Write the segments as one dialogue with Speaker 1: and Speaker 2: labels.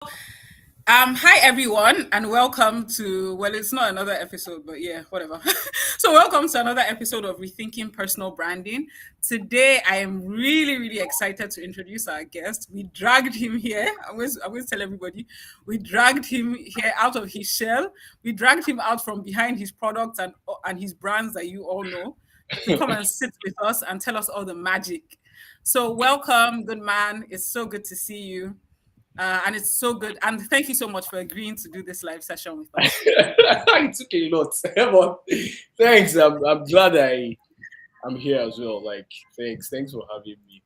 Speaker 1: Hi everyone, and welcome to, well, it's not another episode, but yeah, whatever. So welcome to another episode of Rethinking Personal Branding. Today, I am really excited to introduce our guest. We dragged him here. I'm going to tell everybody. We dragged him here out of his shell. We dragged him out from behind his products and his brands that you all know to come and sit with us and tell us all the magic. So welcome, Goodman. It's so good to see you. And it's so good. And thank you so much for agreeing to do this live session with us.
Speaker 2: It took a lot, but thanks. I'm glad I'm here as well. Like, thanks for having me.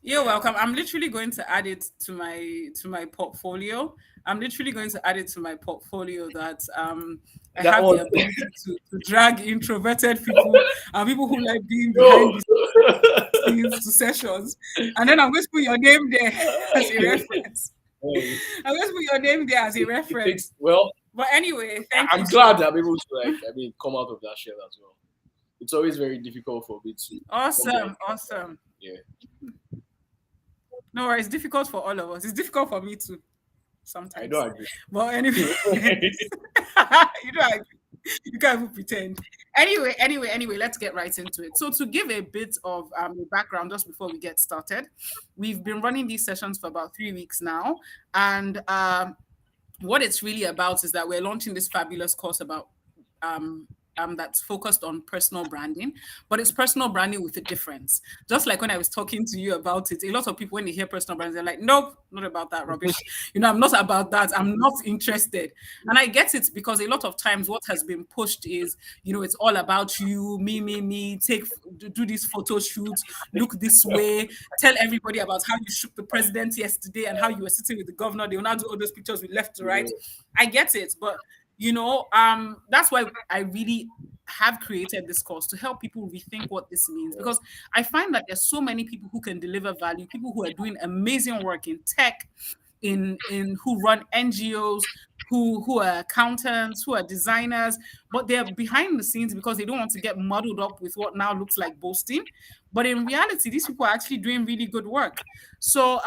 Speaker 1: You're welcome. I'm literally going to add it to my portfolio. I'm literally going to add it to my portfolio that I
Speaker 2: That
Speaker 1: have
Speaker 2: one,
Speaker 1: the ability to drag introverted people and people who like being behind
Speaker 2: no.
Speaker 1: the scenes to sessions. And then I'm going to put your name there as a reference.
Speaker 2: Hey,
Speaker 1: I'm going to put your name there as a
Speaker 2: it takes
Speaker 1: reference.
Speaker 2: well.
Speaker 1: But anyway, thank you
Speaker 2: I'm
Speaker 1: so
Speaker 2: glad
Speaker 1: much.
Speaker 2: I'm able to come out of that shell as well. It's always very difficult for me to come back.
Speaker 1: Awesome, awesome.
Speaker 2: Yeah,
Speaker 1: No worries. It's difficult for all of us. It's difficult for me too
Speaker 2: I
Speaker 1: sometimes.
Speaker 2: don't agree.
Speaker 1: But anyway, you don't agree. You can't even pretend. Anyway, let's get right into it. So to give a bit of background just before we get started, we've been running these sessions for about 3 weeks now, and what it's really about is that we're launching this fabulous course about um, that's focused on personal branding, but it's personal branding with a difference. Just like when I was talking to you about it, a lot of people, when they hear personal branding, they're like, nope, not about that rubbish. I'm not about that. I'm not interested. And I get it because a lot of times what has been pushed is, it's all about you, me, do these photo shoots, look this way, tell everybody about how you shook the president yesterday and how you were sitting with the governor. They will now do all those pictures with left to right.
Speaker 2: Yeah.
Speaker 1: I get it, but that's why I really have created this course to help people rethink what this means, because I find that there's so many people who can deliver value, people who are doing amazing work in tech, in who run NGOs, who are accountants, who are designers, but they're behind the scenes because they don't want to get muddled up with what now looks like boasting. But in reality, these people are actually doing really good work. So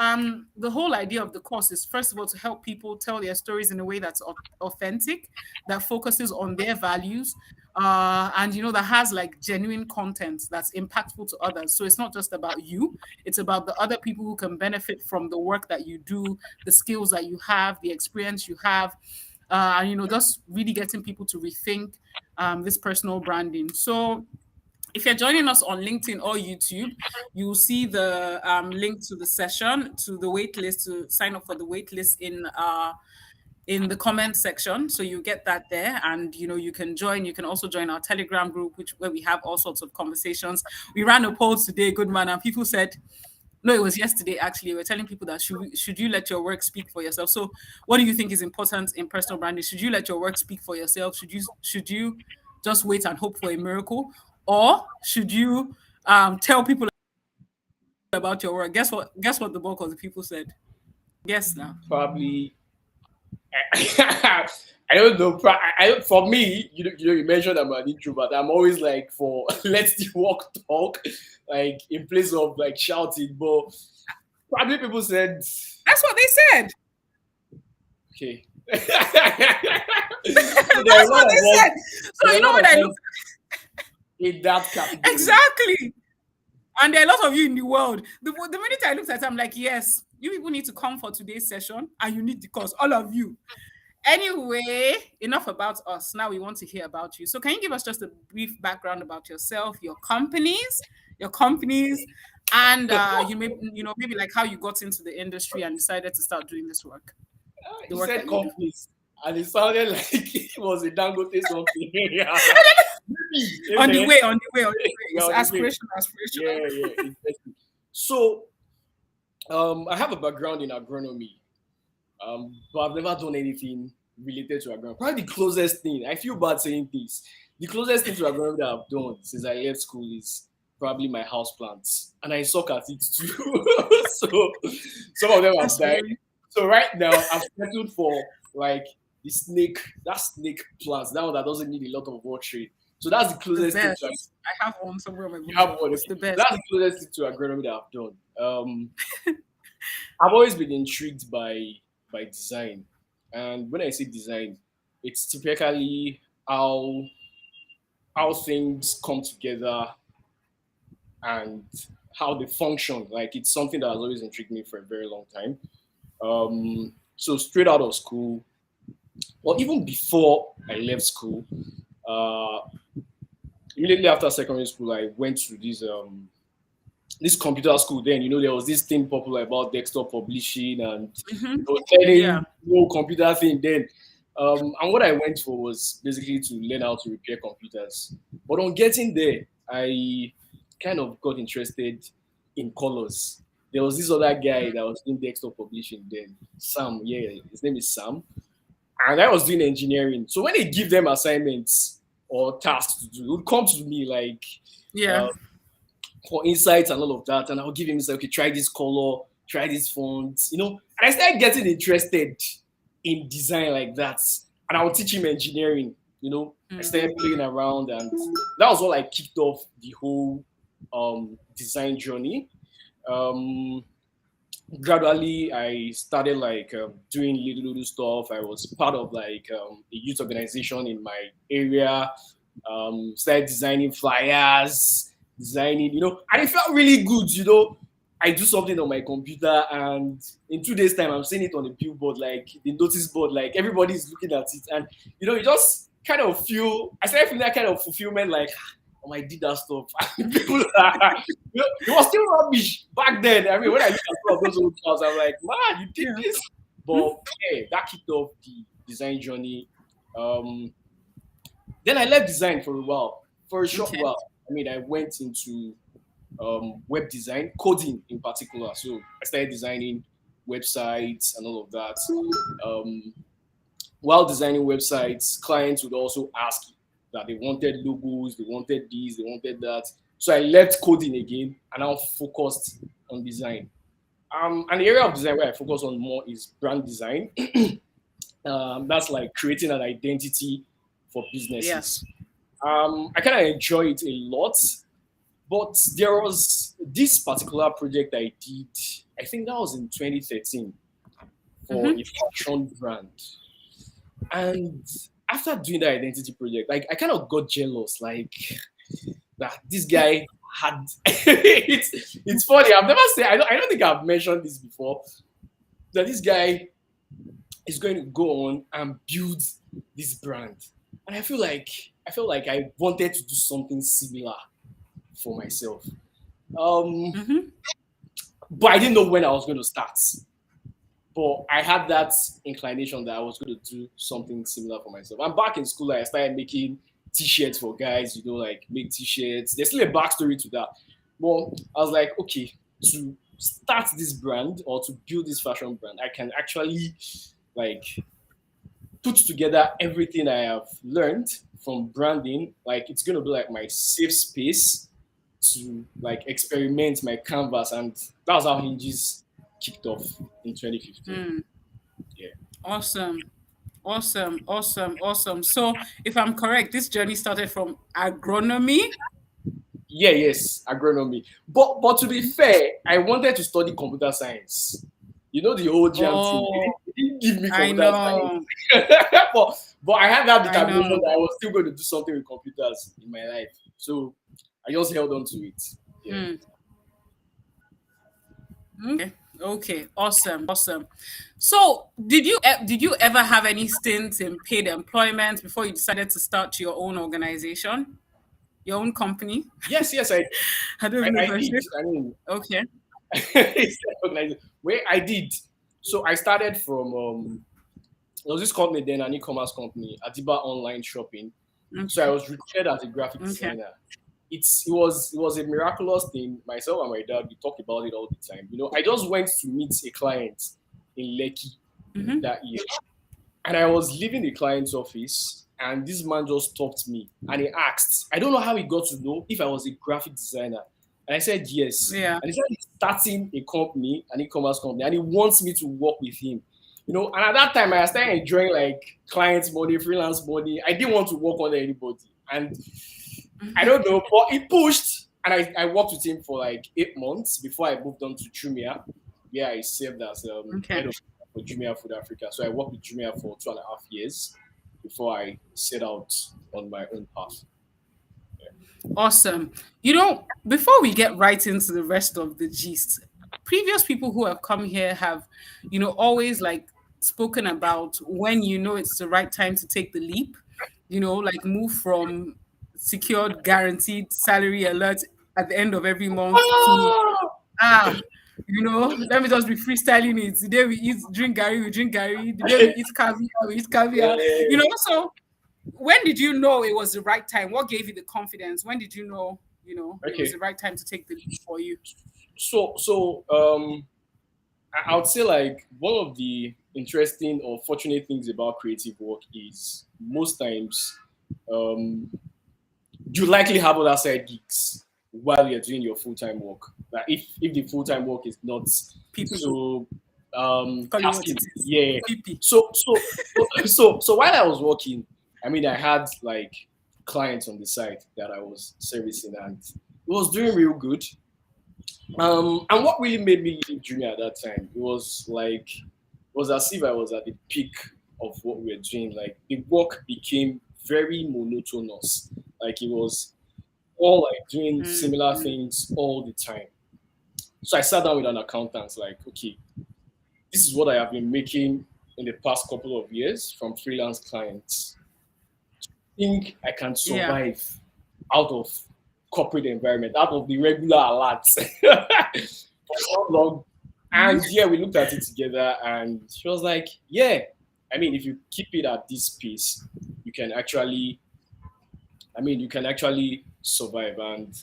Speaker 1: the whole idea of the course is, first of all, to help people tell their stories in a way that's authentic, that focuses on their values, and that has like genuine content that's impactful to others. So it's not just about you, it's about the other people who can benefit from the work that you do, the skills that you have, the experience you have, and just really getting people to rethink this personal branding. So if you're joining us on LinkedIn or YouTube, you'll see the link to the session, to the wait list, to sign up for the wait list in the comment section. So you get that there, and you can join. You can also join our Telegram group, where we have all sorts of conversations. We ran a poll today, Goodman, and people said, no, it was yesterday actually. We're telling people that should you let your work speak for yourself. So what do you think is important in personal branding? Should you let your work speak for yourself? Should you just wait and hope for a miracle? Or should you tell people about your work? Guess what the bulk of the people said. Guess now.
Speaker 2: Probably. I don't know. For me, you mentioned I'm an introvert. I'm always like for let the walk talk, like in place of like shouting. But probably people said,
Speaker 1: That's what they said.
Speaker 2: okay. So there are a
Speaker 1: That's
Speaker 2: lot
Speaker 1: what
Speaker 2: of
Speaker 1: they
Speaker 2: us.
Speaker 1: said. So
Speaker 2: There are a lot
Speaker 1: when
Speaker 2: of
Speaker 1: I
Speaker 2: us
Speaker 1: look
Speaker 2: in that category.
Speaker 1: exactly, and there are a lot of you in the world. The minute I looked at it, I'm like, yes, you people need to come for today's session, and you need the course, all of you. Anyway, enough about us. Now we want to hear about you. So can you give us just a brief background about yourself, your companies, and maybe like how you got into the industry and decided to start doing this work, the
Speaker 2: He
Speaker 1: work
Speaker 2: said
Speaker 1: that you do.
Speaker 2: companies, and it sounded like it was a Dangote something. Yeah. Maybe,
Speaker 1: On the
Speaker 2: amen.
Speaker 1: way, on the way, on the way.
Speaker 2: We're
Speaker 1: It's
Speaker 2: on the way.
Speaker 1: aspirational.
Speaker 2: Yeah, interesting. So, I have a background in agronomy, but I've never done anything related to agronomy. Probably the closest thing, I feel bad saying this, the closest thing to agronomy that I've done since I left school is probably my house plants, and I suck at it too. So, some of them have
Speaker 1: That's
Speaker 2: died.
Speaker 1: very
Speaker 2: So right now, I've settled for like that snake plants, that one that doesn't need a lot of watering. So that's the
Speaker 1: the
Speaker 2: closest thing to
Speaker 1: best. I have one somewhere on my
Speaker 2: you have
Speaker 1: bookshelf.
Speaker 2: one.
Speaker 1: It's
Speaker 2: Okay.
Speaker 1: the
Speaker 2: So
Speaker 1: best.
Speaker 2: that's the closest thing to agronomy that I've done. I've always been intrigued by by design. And when I say design, it's typically how how things come together and how they function. Like it's something that has always intrigued me for a very long time. So straight out of school, or even before I left school, uh, immediately after secondary school, I went to this computer school. Then there was this thing popular about desktop publishing and
Speaker 1: Mm-hmm.
Speaker 2: learning
Speaker 1: Yeah.
Speaker 2: no computer thing. Then and what I went for was basically to learn how to repair computers. But on getting there, I kind of got interested in colors. There was this other guy that was doing desktop publishing then, Sam. Yeah, his name is Sam, and I was doing engineering. So when they give them assignments or tasks to do, it would come to me like
Speaker 1: Yeah.
Speaker 2: uh, for insights and all of that. And I'll give him say, okay, try this color, try this font. And I started getting interested in design like that. And I'll teach him engineering. I
Speaker 1: Mm.
Speaker 2: started playing around, and that was all I kicked off the whole design journey. Um, Gradually I started like doing little stuff. I was part of like a youth organization in my area. Started designing flyers, designing, and it felt really good. I do something on my computer, and in 2 days time I'm seeing it on the billboard, like the notice board, like everybody's looking at it. And you just kind of feel I started feeling that kind of fulfillment, like I did that stuff. People it was still rubbish back then. I mean, when I look at some of those old files, I'm like, man, you did
Speaker 1: Yeah.
Speaker 2: this. But yeah, that kicked off the design journey. Um, then I left design for a while, for a short
Speaker 1: Okay.
Speaker 2: while. I mean, I went into web design, coding in particular. So I started designing websites and all of that. Um, while designing websites, clients would also ask that they wanted logos, they wanted this, they wanted that. So I left coding again and now focused on design. And the area of design where I focus on more is brand design. That's like creating an identity for
Speaker 1: Yeah.
Speaker 2: businesses. I kind of enjoy it a lot, but there was this particular project I did. I think that was in 2013 for
Speaker 1: Mm-hmm.
Speaker 2: a fashion brand. And after doing that identity project, like I kind of got jealous, like that this guy had. It's funny. I've never said. I don't think I've mentioned this before. That this guy is going to go on and build this brand, and I feel like I wanted to do something similar for myself. Um,
Speaker 1: Mm-hmm.
Speaker 2: but I didn't know when I was going to start. But I had that inclination that I was going to do something similar for myself. And back in school, I started making t-shirts for guys, like make t-shirts. There's still a backstory to that. But I was like, okay, to start this brand or to build this fashion brand, I can actually like put together everything I have learned from branding. Like it's going to be like my safe space to like experiment my canvas. And that was how Hingees kicked off in 2015.
Speaker 1: Mm.
Speaker 2: Yeah.
Speaker 1: Awesome. Awesome. Awesome. Awesome. So, if I'm correct, this journey started from agronomy.
Speaker 2: Yeah, yes, agronomy. But to be fair, I wanted to study computer science. The whole jam thing. They
Speaker 1: Oh,
Speaker 2: didn't give me
Speaker 1: I
Speaker 2: computer science.
Speaker 1: know.
Speaker 2: but I had that
Speaker 1: I
Speaker 2: determination
Speaker 1: know.
Speaker 2: that I was still going to do something with computers in my life. So I just held on to it. Yeah.
Speaker 1: Hmm. Okay. Okay. Awesome. Awesome. So, did you ever have any stints in paid employment before you decided to start your own organization, your own company?
Speaker 2: Yes, yes, I
Speaker 1: I don't
Speaker 2: I,
Speaker 1: even know
Speaker 2: I
Speaker 1: if I
Speaker 2: did.
Speaker 1: should.
Speaker 2: I mean,
Speaker 1: Okay.
Speaker 2: it's organization. Where I did. So I started from there was this company then, an e-commerce company, Adiba Online Shopping. So I
Speaker 1: Okay.
Speaker 2: was recruited as a graphic
Speaker 1: Okay.
Speaker 2: designer. It was a miraculous thing. Myself and my dad, we talk about it all the time. I just went to meet a client in Lekki
Speaker 1: Mm-hmm.
Speaker 2: that year, and I was leaving the client's office, and this man just stopped me and he asked, I don't know how he got to know if I was a graphic designer. And I said yes.
Speaker 1: Yeah.
Speaker 2: And he said he's starting a company, an e-commerce company, and he wants me to work with him. And at that time I started enjoying like clients' money, freelance money. I didn't want to work under anybody. And I don't know, but he pushed, and I worked with him for like 8 months before I moved on to Jumia, where I served as
Speaker 1: Okay.
Speaker 2: head of. for Jumia Food Africa. So I worked with Jumia for 2.5 years before I set out on my own path.
Speaker 1: Awesome. Before we get right into the rest of the gist, previous people who have come here have, always like spoken about when it's the right time to take the leap, like move from secured, guaranteed salary alert at the end of every month to, ah, let me just be freestyling it. The day we drink Gary, we drink Gary. The day we eat caviar, we eat caviar.
Speaker 2: Yeah.
Speaker 1: So when did you know it was the right time? What gave you the confidence? When did you know, it was
Speaker 2: Okay.
Speaker 1: the right time to take the leap for you?
Speaker 2: I would say like one of the interesting or fortunate things about creative work is most times um, you likely have other side gigs while you're doing your full time work. Like if the full time work is not
Speaker 1: People
Speaker 2: so
Speaker 1: call it what
Speaker 2: tasking,
Speaker 1: it is.
Speaker 2: yeah.
Speaker 1: PP.
Speaker 2: So while I was working, I mean, I had like clients on the side that I was servicing, and it was doing real good. And what really made me leave junior at that time, it was as if I was at the peak of what we were doing. Like the work became very monotonous. Like it was all like doing similar
Speaker 1: Mm.
Speaker 2: things all the time. So I sat down with an accountant, like, okay, this is what I have been making in the past couple of years from freelance clients. Think I can
Speaker 1: Yeah.
Speaker 2: survive out of corporate environment, out of the regular alerts for so long. And yeah, we looked at it together, and she was like, "Yeah, I mean, if you keep it at this pace, you can actually, you can actually survive." And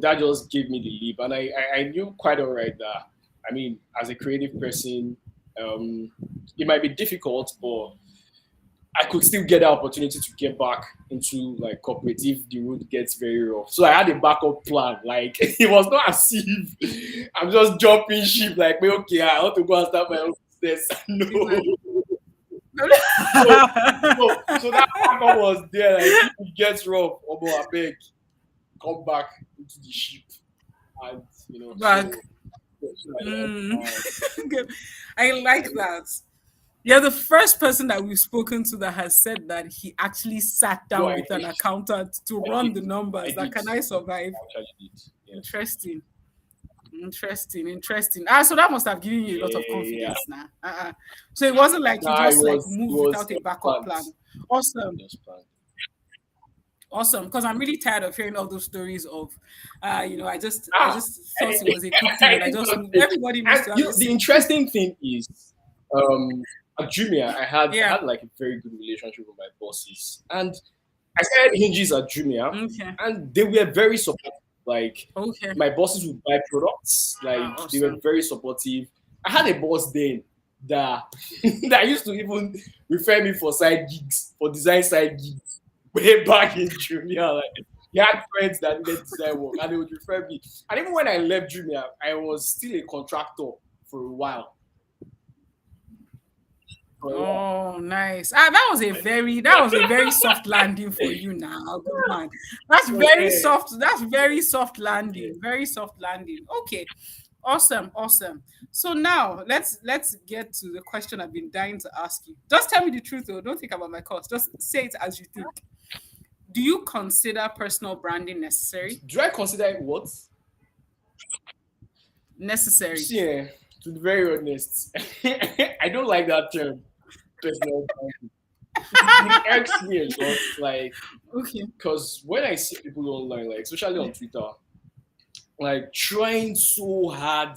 Speaker 2: that just gave me the leap, and I knew quite alright that, as a creative person, it might be difficult, but I could still get the opportunity to get back into like corporate if the road gets very rough. So I had a backup plan. Like it was not as if I'm just jumping ship. Like, okay, I want to go and start my own business. No. So that backup was there. Like if it gets rough, I beg, come back into the ship, and
Speaker 1: Back. I like that. You're the first person that we've spoken to that has said that he actually sat
Speaker 2: No,
Speaker 1: down
Speaker 2: I
Speaker 1: with an
Speaker 2: did.
Speaker 1: accountant to
Speaker 2: I
Speaker 1: run
Speaker 2: did.
Speaker 1: the numbers.
Speaker 2: I
Speaker 1: That
Speaker 2: did.
Speaker 1: can I survive?
Speaker 2: I actually did. Yeah.
Speaker 1: Interesting. So that must have given you a lot of
Speaker 2: Yeah.
Speaker 1: confidence now. So it wasn't like you
Speaker 2: Nah,
Speaker 1: just like
Speaker 2: it
Speaker 1: moved
Speaker 2: was
Speaker 1: without a backup
Speaker 2: planned.
Speaker 1: plan. Awesome.
Speaker 2: It was planned.
Speaker 1: Awesome, because I'm really tired of hearing all those stories of, I just thought it was a quick thing, and I just everybody needs to have a
Speaker 2: The interesting thing is, at Jumia, I had like a very good relationship with my bosses, and I started Hingees at Jumia,
Speaker 1: Okay.
Speaker 2: and they were very supportive. Like
Speaker 1: Okay.
Speaker 2: my bosses would buy products, like they were
Speaker 1: Awesome.
Speaker 2: very supportive. I had a boss then that that used to even refer me for side gigs, for design side gigs, way back in Jumia. Like he had friends that needed design work, and they would refer me. And even when I left Jumia, I was still a contractor for a while.
Speaker 1: Oh, nice. That was a very soft landing for you now. Good man. That's very soft. That's very soft landing. Very soft landing. Okay. Awesome. So now let's get to the question I've been dying to ask you. Just tell me the truth though. Don't think about my cost. Just say it as you think. Do you consider personal branding necessary?
Speaker 2: Do I consider it what?
Speaker 1: Necessary.
Speaker 2: Yeah, to be very honest, I don't like that term. Personal branding. It irks me a lot, like,
Speaker 1: Okay.
Speaker 2: because when I see people online, like especially on Twitter, like trying so hard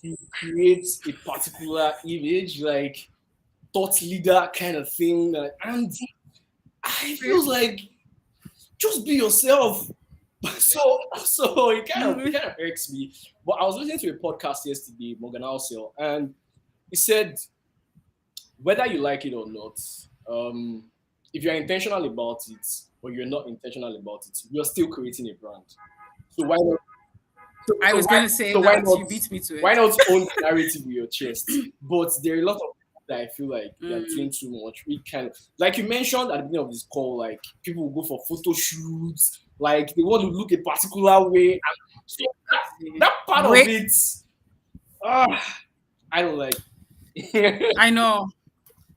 Speaker 2: to create a particular image, like thought leader kind of thing, and I feel like just be yourself. So it kind of irks me. But I was listening to a podcast yesterday, Morgan Housel, and he said whether you like it or not, if you're intentional about it or you're not intentional about it, you're still creating a brand. So why not?
Speaker 1: I was going to say
Speaker 2: why
Speaker 1: that
Speaker 2: not?
Speaker 1: you beat me to it.
Speaker 2: Why not own the narrative with your chest? But there are a lot of people that I feel like they're doing too much. We kind of, like you mentioned at the beginning of this call, like people will go for photo shoots, like they want to look a particular way. And so that part of it, I don't like.
Speaker 1: I know.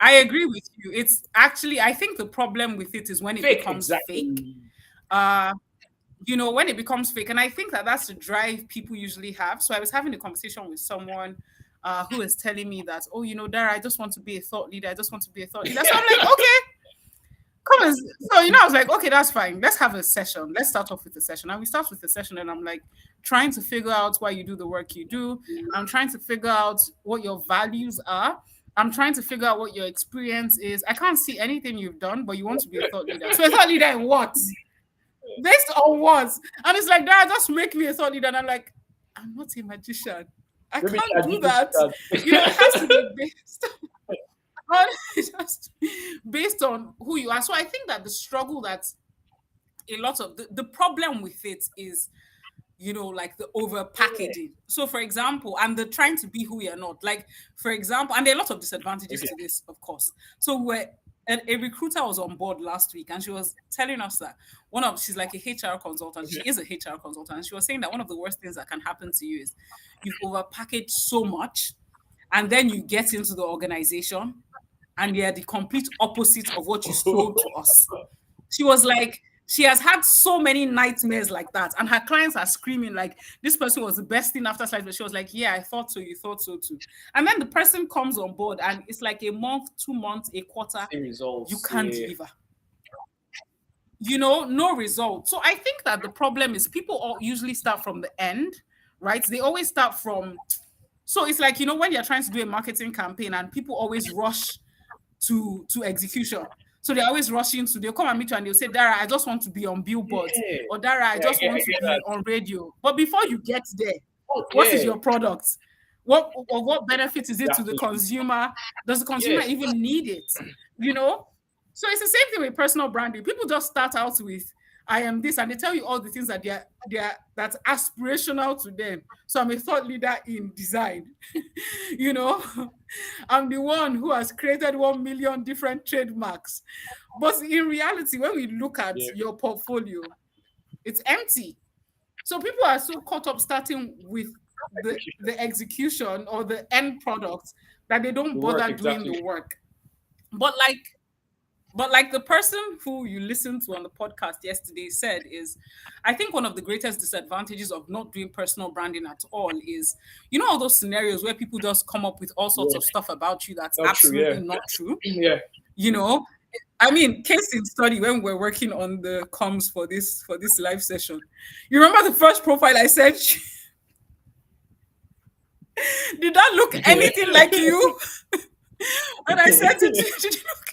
Speaker 1: I agree with you. It's actually, I think the problem with it is when it
Speaker 2: Fake,
Speaker 1: becomes fake.
Speaker 2: exactly.
Speaker 1: Uh, when it becomes fake. And I think that that's the drive people usually have. So I was having a conversation with someone who was telling me that, oh, Dara, I just want to be a thought leader. I just want to be a thought leader. So I'm like, okay, come on. So, I was like, okay, that's fine. Let's have a session. Let's start off with a session. And we start with the session, and I'm like, trying to figure out why you do the work you do. I'm trying to figure out what your values are. I'm trying to figure out what your experience is. I can't see anything you've done, but you want to be a thought leader. So a thought leader in what? Based on what? And it's like, Dad, just make me a thought leader. And I'm like, I'm not a magician. I
Speaker 2: Maybe
Speaker 1: can't do
Speaker 2: ChatGPT
Speaker 1: that.
Speaker 2: can-
Speaker 1: It has to be based on just based on who you are. So I think that the struggle that a lot of the problem with it is like the over packaging. So for example, and the trying to be who you're not. Like, for example, and there are a lot of disadvantages
Speaker 2: Okay.
Speaker 1: to this, of course. So a recruiter was on board last week, and she was telling us that she's like a HR consultant. She is a HR consultant. And she was saying that one of the worst things that can happen to you is you've overpackaged so much, and then you get into the organization and they're the complete opposite of what you sold to us. She was like, she has had so many nightmares like that, and her clients are screaming like, this person was the best thing after slides. But she was like, yeah, I thought so, you thought so too. And then the person comes on board and it's like a month, 2 months, a quarter,
Speaker 2: Same
Speaker 1: you
Speaker 2: results.
Speaker 1: can't
Speaker 2: Yeah.
Speaker 1: deliver, no result. So I think that the problem is people all usually start from the end, right? They always start from, so it's like, when you're trying to do a marketing campaign and people always rush to execution. So they're always rushing to, they'll come and meet you and they'll say, Dara, I just want to be on billboards.
Speaker 2: Yeah.
Speaker 1: Or Dara, I
Speaker 2: Yeah,
Speaker 1: just want
Speaker 2: I
Speaker 1: to
Speaker 2: get
Speaker 1: be
Speaker 2: that.
Speaker 1: on radio. But before you get there,
Speaker 2: Oh,
Speaker 1: what is
Speaker 2: yeah.
Speaker 1: your product? What benefit is it to the
Speaker 2: Exactly.
Speaker 1: consumer? Does the consumer
Speaker 2: Yeah.
Speaker 1: even need it? So it's the same thing with personal branding. People just start out with, I am this, and they tell you all the things that that's aspirational to them. So I'm a thought leader in design. you know, I'm the one who has created 1 million different trademarks. But in reality, when we look at
Speaker 2: Yeah.
Speaker 1: your portfolio, it's empty. So people are so caught up starting with the execution or the end product that they don't
Speaker 2: The work,
Speaker 1: bother doing
Speaker 2: exactly.
Speaker 1: the work. But like the person who you listened to on the podcast yesterday said is, I think one of the greatest disadvantages of not doing personal branding at all is, all those scenarios where people just come up with all sorts
Speaker 2: Yeah.
Speaker 1: of stuff about you that's
Speaker 2: Not true.
Speaker 1: absolutely
Speaker 2: Yeah.
Speaker 1: not true.
Speaker 2: Yeah.
Speaker 1: You know, I mean, case in study, when we're working on the comms for this live session, you remember the first profile I said, did that look anything like you? And I said to did you look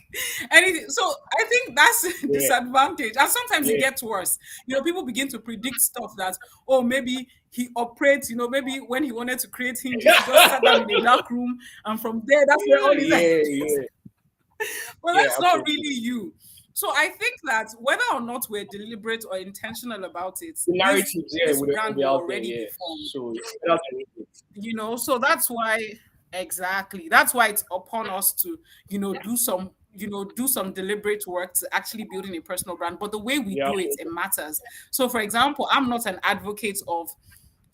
Speaker 1: anything? So I think that's a
Speaker 2: Yeah.
Speaker 1: disadvantage. And sometimes it
Speaker 2: Yeah.
Speaker 1: gets worse. People begin to predict stuff that, oh, maybe he operates, maybe when he wanted to create Hingees, he just sat down in a dark room, and from there, that's where all these
Speaker 2: Yeah.
Speaker 1: ideas.
Speaker 2: Yeah.
Speaker 1: Well,
Speaker 2: Yeah.
Speaker 1: that's not
Speaker 2: Absolutely.
Speaker 1: really you. So I think that whether or not we're deliberate or intentional about it,
Speaker 2: The
Speaker 1: this
Speaker 2: narratives, yeah,
Speaker 1: this
Speaker 2: would
Speaker 1: brand
Speaker 2: be
Speaker 1: will
Speaker 2: out there.
Speaker 1: already
Speaker 2: Yeah.
Speaker 1: be formed.
Speaker 2: So it's better to make it.
Speaker 1: So that's why, exactly, that's why it's upon us to do some deliberate work to actually building a personal brand. But the way we
Speaker 2: Yeah.
Speaker 1: do it, it matters. So for example, I'm not an advocate of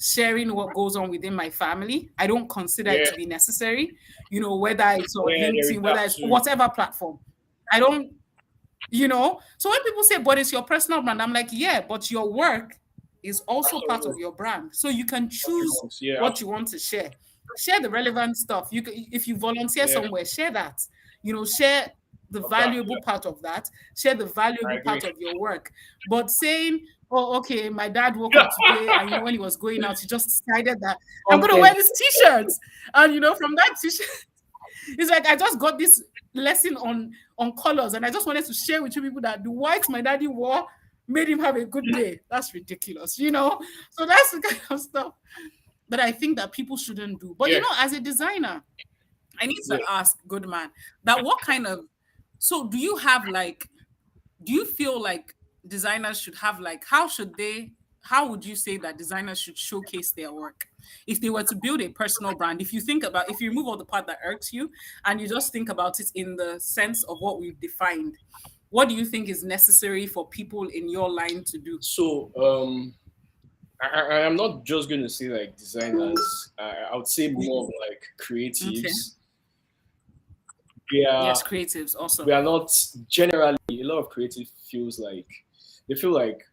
Speaker 1: sharing what goes on within my family. I don't consider it
Speaker 2: Yeah.
Speaker 1: to be necessary, whether it's on
Speaker 2: Yeah. There is
Speaker 1: LinkedIn, whether
Speaker 2: that
Speaker 1: it's
Speaker 2: too.
Speaker 1: whatever platform. I don't, so when people say, but it's your personal brand, I'm like, yeah, but your work is also part of your brand. So you can choose
Speaker 2: Yeah.
Speaker 1: what you want to share. Share the relevant stuff. If you volunteer
Speaker 2: Yeah.
Speaker 1: somewhere, share that. Share the valuable
Speaker 2: Yeah.
Speaker 1: part of that. Share the
Speaker 2: I
Speaker 1: valuable
Speaker 2: agree.
Speaker 1: part of your work. But saying, oh, okay, my dad woke up today, and when he was going out, he just decided that I'm going to wear this T-shirt, and from that T-shirt, it's like I just got this lesson on colors, and I just wanted to share with you people that the white my daddy wore made him have a good day. That's ridiculous, So that's the kind of stuff that I think that people shouldn't do. But
Speaker 2: Yeah.
Speaker 1: as a designer, I need to
Speaker 2: Yeah.
Speaker 1: ask Goodman that what kind of, so do you feel like designers should have, like, how would you say that designers should showcase their work if they were to build a personal brand? If you remove all the part that irks you and you just think about it in the sense of what we've defined, what do you think is necessary for people in your line to do?
Speaker 2: So I am not just going to say like designers. I would say more of like
Speaker 1: Okay.
Speaker 2: creatives. we
Speaker 1: Yes,
Speaker 2: are
Speaker 1: creatives,
Speaker 2: we
Speaker 1: awesome.
Speaker 2: are not generally, a lot of creative feels like they feel like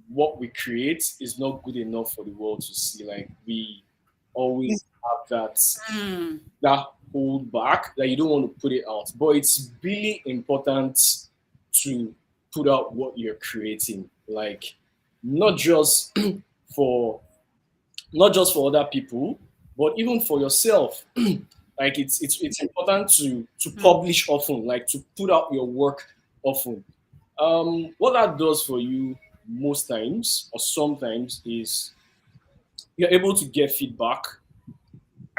Speaker 2: what we create is not good enough for the world to see. Like we always have
Speaker 1: Mm,
Speaker 2: that hold back that you don't want to put it out. But it's really important to put out what you're creating. Like not just for not just for other people, but even for yourself. Like it's important to
Speaker 1: mm,
Speaker 2: publish often, like to put out your work often. What that does for you most times or sometimes is you're able to get feedback,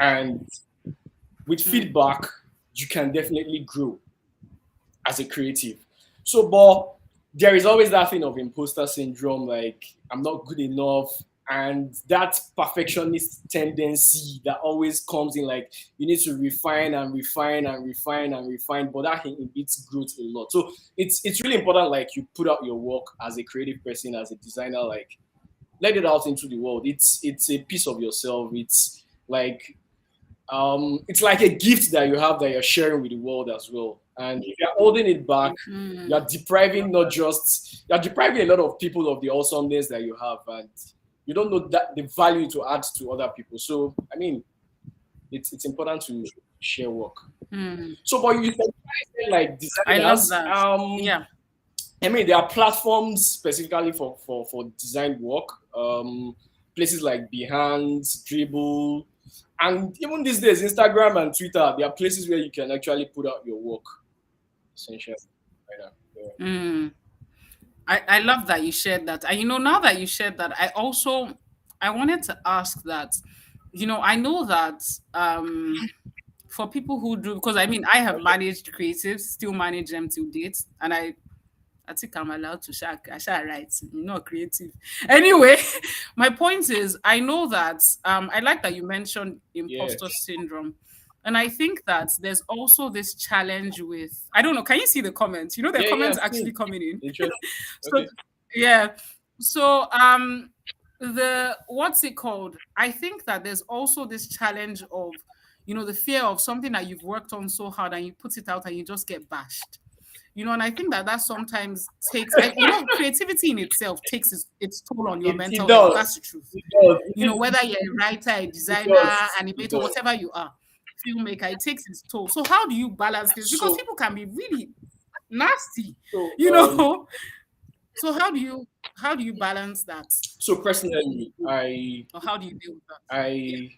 Speaker 2: and with
Speaker 1: mm,
Speaker 2: feedback you can definitely grow as a creative. So, but there is always that thing of imposter syndrome, like I'm not good enough, and that perfectionist tendency that always comes in, like you need to refine and refine and refine and refine, but that inhibits growth a lot. So it's really important, like you put out your work as a creative person, as a designer, like let it out into the world. It's a piece of yourself. It's like a gift that you have that you're sharing with the world as well. And if you're holding it back,
Speaker 1: mm.
Speaker 2: you're depriving a lot of people of the awesomeness that you have, and you don't know that the value to add to other people. So I mean, it's important to share work.
Speaker 1: Mm.
Speaker 2: So, but you said like
Speaker 1: I love
Speaker 2: designers,
Speaker 1: that. Yeah.
Speaker 2: I mean, there are platforms specifically for design work. Places like Behance, Dribble, and even these days, Instagram and Twitter. There are places where you can actually put out your work. Essentially, right now. Yeah.
Speaker 1: Mm. I love that you shared that. And now that you shared that, I wanted to ask that, I know that for people who do, because I mean I have managed creatives, still manage them till date, and I think I'm allowed to I shall write, not creative. Anyway, my point is, I know that I like that you mentioned
Speaker 2: Yeah.
Speaker 1: imposter syndrome. And I think that there's also this challenge with, I don't know, can you see the comments? The
Speaker 2: Yeah. Yeah.
Speaker 1: comments
Speaker 2: I've
Speaker 1: actually
Speaker 2: seen.
Speaker 1: coming in.
Speaker 2: Interesting.
Speaker 1: So
Speaker 2: Okay.
Speaker 1: yeah. So the what's it called? I think that there's also this challenge of, the fear of something that you've worked on so hard and you put it out and you just get bashed. And I think that sometimes takes, creativity in itself takes its toll on your
Speaker 2: It
Speaker 1: mental health.
Speaker 2: does.
Speaker 1: That's the truth.
Speaker 2: It does.
Speaker 1: Whether you're a writer, a
Speaker 2: It
Speaker 1: designer,
Speaker 2: does. It
Speaker 1: animator,
Speaker 2: does.
Speaker 1: whatever you are, filmmaker, it takes its toll. So how do you balance this? Because
Speaker 2: So
Speaker 1: people can be really nasty,
Speaker 2: so
Speaker 1: you know. So how do you balance that,
Speaker 2: so personally,
Speaker 1: or how do you deal with that? Yeah.
Speaker 2: I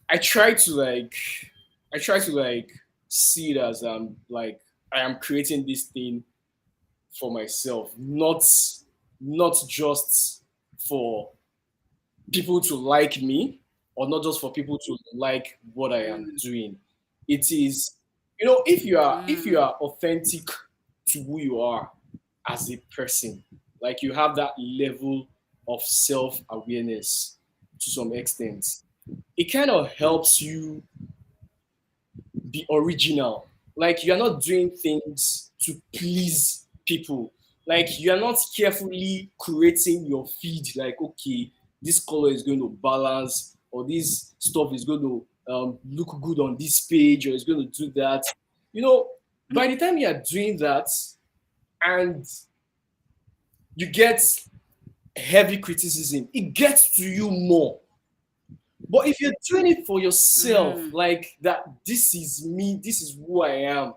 Speaker 2: I try to like I try to like see it as like I am creating this thing for myself, not just for people to like me, or not just for people to like what I am
Speaker 1: Mm,
Speaker 2: doing. It is, if you are
Speaker 1: mm,
Speaker 2: authentic to who you are as a person, like you have that level of self-awareness to some extent, it kind of helps you be original. Like you're not doing things to please people. Like you're not carefully curating your feed. Like, okay, this color is going to balance, or this stuff is going to look good on this page, or it's going to do that. You know, by the time you're doing that and you get heavy criticism, it gets to you more. But if you're doing it for yourself,
Speaker 1: mm,
Speaker 2: like that, this is me, this is who I am,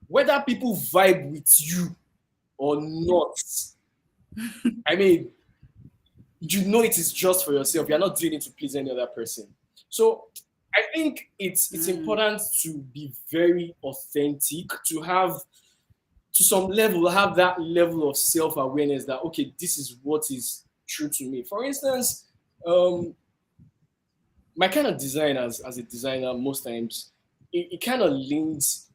Speaker 2: whether people vibe with you or not, I mean, it is just for yourself. You're not doing it to please any other person. So I think it's
Speaker 1: mm,
Speaker 2: important to be very authentic, to have to some level have that level of self-awareness that okay, this is what is true to me. For instance, um, my kind of design as a designer most times it kind of leans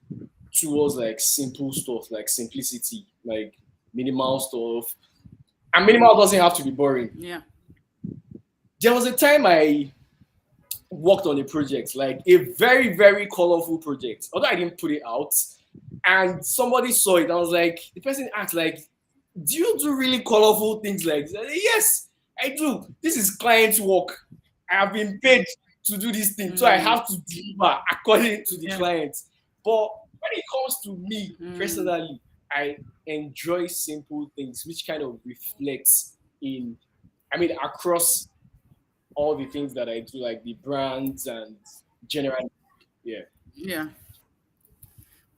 Speaker 2: towards like simple stuff, like simplicity, like minimal stuff. And minimal doesn't have to be boring.
Speaker 1: yeah.
Speaker 2: There was a time I worked on a project, like a very, very colorful project. Although I didn't put it out, and somebody saw it, I was like, the person asked, like, do you do really colorful things like this? I said, yes, I do. This is client work. I have been paid to do this thing. So I
Speaker 1: Mm,
Speaker 2: have to deliver according to the
Speaker 1: yeah.
Speaker 2: client. But when it comes to me
Speaker 1: Mm,
Speaker 2: personally, I enjoy simple things, which kind of reflects in, I mean, across all the things that I do, like the brands and general. Yeah.
Speaker 1: yeah.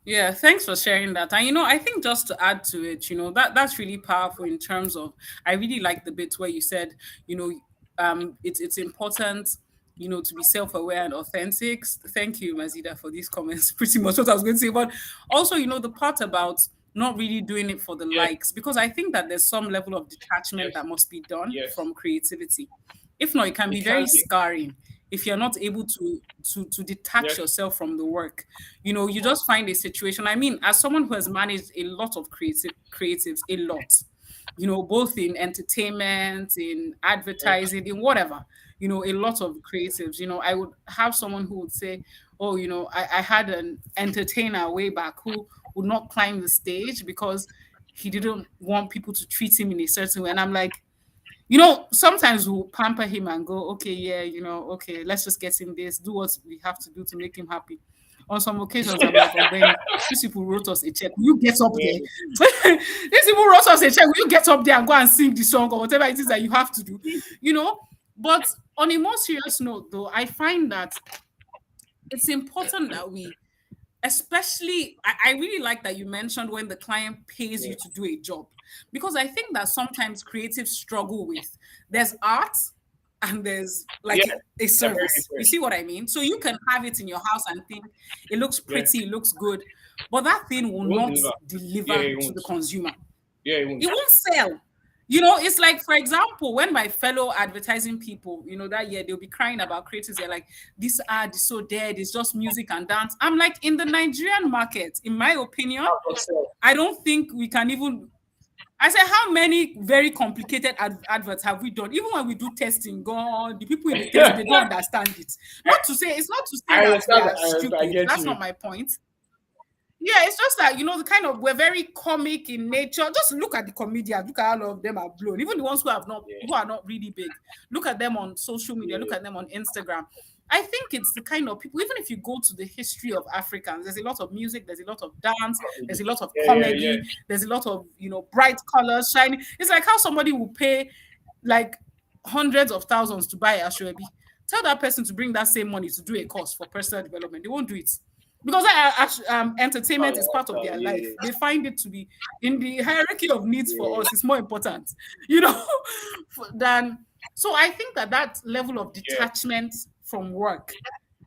Speaker 1: Yeah, thanks for sharing that. And I think just to add to it, that's really powerful in terms of I really like the bit where you said, you know, it's important, to be self-aware and authentic. Thank you, Mazida, for these comments. Pretty much what I was going to say. But also, the part about not really doing it for the
Speaker 2: Yeah.
Speaker 1: likes, because I think that there's some level of detachment
Speaker 2: Yes.
Speaker 1: that must be done
Speaker 2: Yes.
Speaker 1: from creativity. If not, it can be
Speaker 2: It
Speaker 1: very
Speaker 2: can be.
Speaker 1: scarring if you're not able to detach
Speaker 2: Yes.
Speaker 1: yourself from the work. You just find a situation. I mean, as someone who has managed a lot of creatives, a lot, both in entertainment, in
Speaker 2: Mm.
Speaker 1: advertising, in whatever, a lot of creatives. I would have someone who would say, oh, I had an entertainer way back who would not climb the stage because he didn't want people to treat him in a certain way. And I'm like, sometimes we'll pamper him and go, okay, yeah, okay, let's just get him this, do what we have to do to make him happy. On some occasions, I'm like, oh, Benny, these people wrote us a check. Will you get up there?
Speaker 2: Yeah.
Speaker 1: These people wrote us a check. Will you get up there and go and sing the song or whatever it is that you have to do? You know? But on a more serious note, though, I find that it's important that we especially I really like that you mentioned when the client pays
Speaker 2: Yeah.
Speaker 1: you to do a job, because I think that sometimes creatives struggle with there's art and there's
Speaker 2: Yeah.
Speaker 1: like a
Speaker 2: They're very
Speaker 1: service. You
Speaker 2: different.
Speaker 1: see what I mean? So you can have it in your house and think it looks
Speaker 2: Yeah.
Speaker 1: pretty, it looks good, but that thing will
Speaker 2: It won't
Speaker 1: not
Speaker 2: deliver. Yeah,
Speaker 1: deliver
Speaker 2: it
Speaker 1: to
Speaker 2: won't.
Speaker 1: the consumer.
Speaker 2: Yeah, it won't.
Speaker 1: It won't sell. It's like, for example, when my fellow advertising people, that year they'll be crying about creatives. They're like, this ad is so dead, it's just music and dance. I'm like, in the Nigerian market, in my opinion,
Speaker 2: Half yourself.
Speaker 1: I don't think we can even. I said, how many very complicated adverts have we done? Even when we do testing, God, the people in the testing, they don't understand it. It's not to say
Speaker 2: I
Speaker 1: that we
Speaker 2: understand.
Speaker 1: are
Speaker 2: I understand. I
Speaker 1: stupid.
Speaker 2: get
Speaker 1: That's
Speaker 2: you.
Speaker 1: not my point. Yeah, it's just that the kind of we're very comic in nature. Just look at the comedians. Look at how all of them are blown. Even the ones
Speaker 2: Yeah.
Speaker 1: who are not really big. Look at them on social media. Look
Speaker 2: Yeah.
Speaker 1: at them on Instagram. I think it's the kind of people. Even if you go to the history of Africans, there's a lot of music. There's a lot of dance. There's a lot of
Speaker 2: Yeah. Yeah. Yeah.
Speaker 1: comedy. There's a lot of bright colors, shining. It's like how somebody will pay like hundreds of thousands to buy a Ashwebi. Tell that person to bring that same money to do a course for personal development. They won't do it because
Speaker 2: I
Speaker 1: entertainment is part of
Speaker 2: understand.
Speaker 1: their life.
Speaker 2: Yeah.
Speaker 1: They find it to be in the hierarchy of needs for
Speaker 2: Yeah.
Speaker 1: us. It's more important, you know, than. So I think that level of
Speaker 2: Yeah.
Speaker 1: detachment from work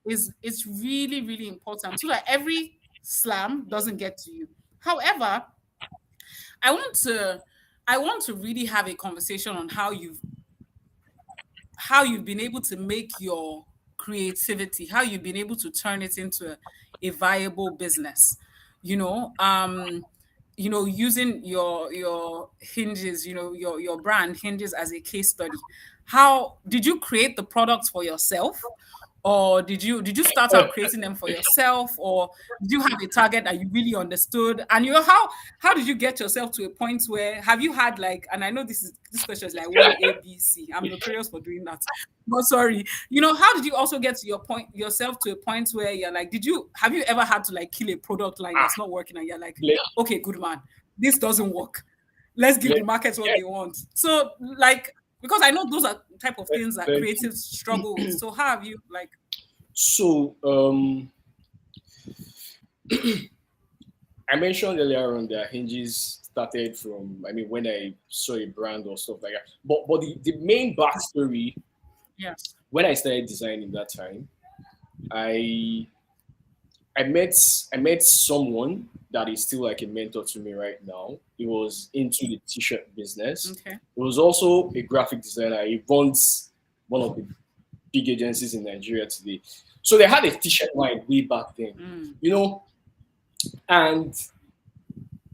Speaker 1: is really really important so that every slam doesn't get to you. However, I want to I want to really have a conversation on how you've been able to make your creativity, how you've been able to turn it into a viable business. Using your hinges, your brand hinges as a case study. How did you create the products for yourself? Or did you start out creating them for yourself, or did you have a target that you really understood? And how did you get yourself to a point where have you had like, and I know this question is like one ABC. I'm notorious for doing that. But sorry, how did you also get to yourself to a point where you're like, have you ever had to like kill a product line
Speaker 2: Ah.
Speaker 1: that's not working and you're like,
Speaker 2: Let,
Speaker 1: okay, good man, this doesn't work. Let's give
Speaker 2: let,
Speaker 1: the market what
Speaker 2: yeah.
Speaker 1: they want. So like, because I know those are type of things that
Speaker 2: Thank you.
Speaker 1: creatives struggle with. So how have you like?
Speaker 2: So I mentioned earlier on that Hinges started from, I mean, when I saw a brand or stuff like that. But the main backstory,
Speaker 1: Yes.
Speaker 2: when I started designing that time, I I met someone that is still like a mentor to me right now. He was into the t-shirt business.
Speaker 1: Okay.
Speaker 2: He was also a graphic designer. He runs one of the big agencies in Nigeria today. So they had a t-shirt line way back then,
Speaker 1: Mm.
Speaker 2: you know, and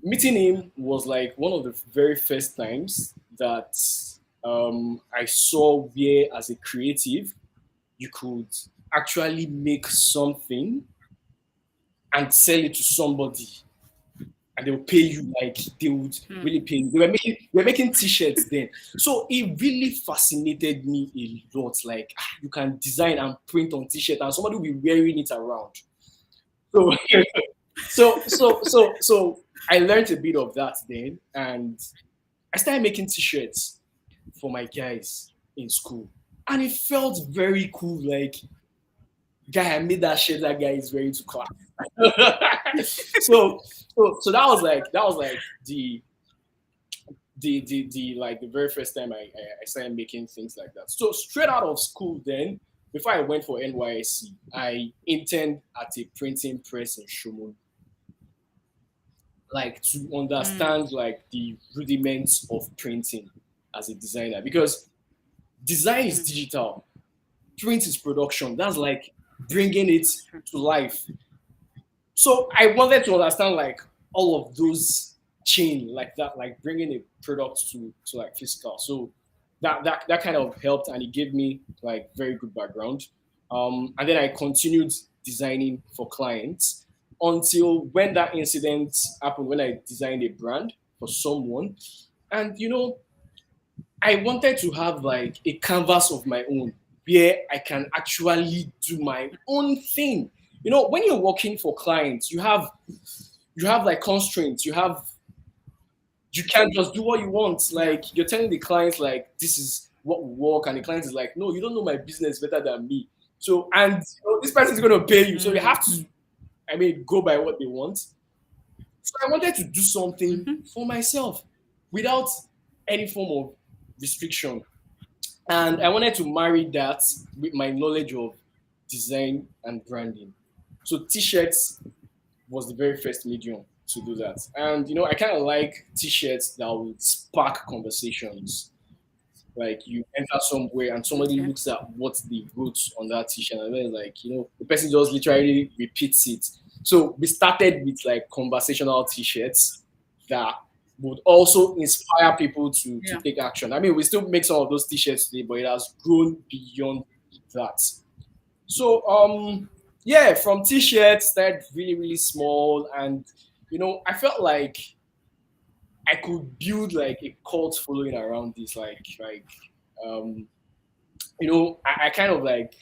Speaker 2: meeting him was like one of the very first times that I saw where, as a creative, you could actually make something and sell it to somebody. and they'll pay you like they would really pay you. They were making t-shirts then. So it really fascinated me a lot. Like you can design and print on t-shirt and somebody will be wearing it around. So so I learned a bit of that then, and I started making t-shirts for my guys in school. And it felt very cool. Like, guy, I made that shirt that guy is wearing to class. So that was like the like the very first time I started making things like that. So straight out of school then, before I went for NYSC, I interned at a printing press in Shumon, like to understand like the rudiments of printing as a designer, because design is digital, print is production. That's like bringing it to life. So I wanted to understand like all of those chain like that, like bringing a product to like physical. So that kind of helped, and it gave me like very good background. And then I continued designing for clients until when that incident happened, when I designed a brand for someone. And I wanted to have like a canvas of my own where I can actually do my own thing. When you're working for clients, you have like constraints. You can't just do what you want. Like you're telling the clients like this is what will work, and the client is like, no, you don't know my business better than me. So and this person is gonna pay you. So you have to, I mean, go by what they want. So I wanted to do something for myself without any form of restriction. And I wanted to marry that with my knowledge of design and branding. So t-shirts was the very first medium to do that. And I kind of like t-shirts that would spark conversations. Like you enter somewhere and somebody
Speaker 1: Okay.
Speaker 2: looks at what they wrote on that t-shirt, and then like the person just literally repeats it. So we started with like conversational t-shirts that would also inspire people to
Speaker 1: Yeah.
Speaker 2: take action. I mean, we still make some of those t-shirts today, but it has grown beyond that. So yeah, from t-shirts started really, really small, and I felt like I could build like a cult following around this, um I kind of like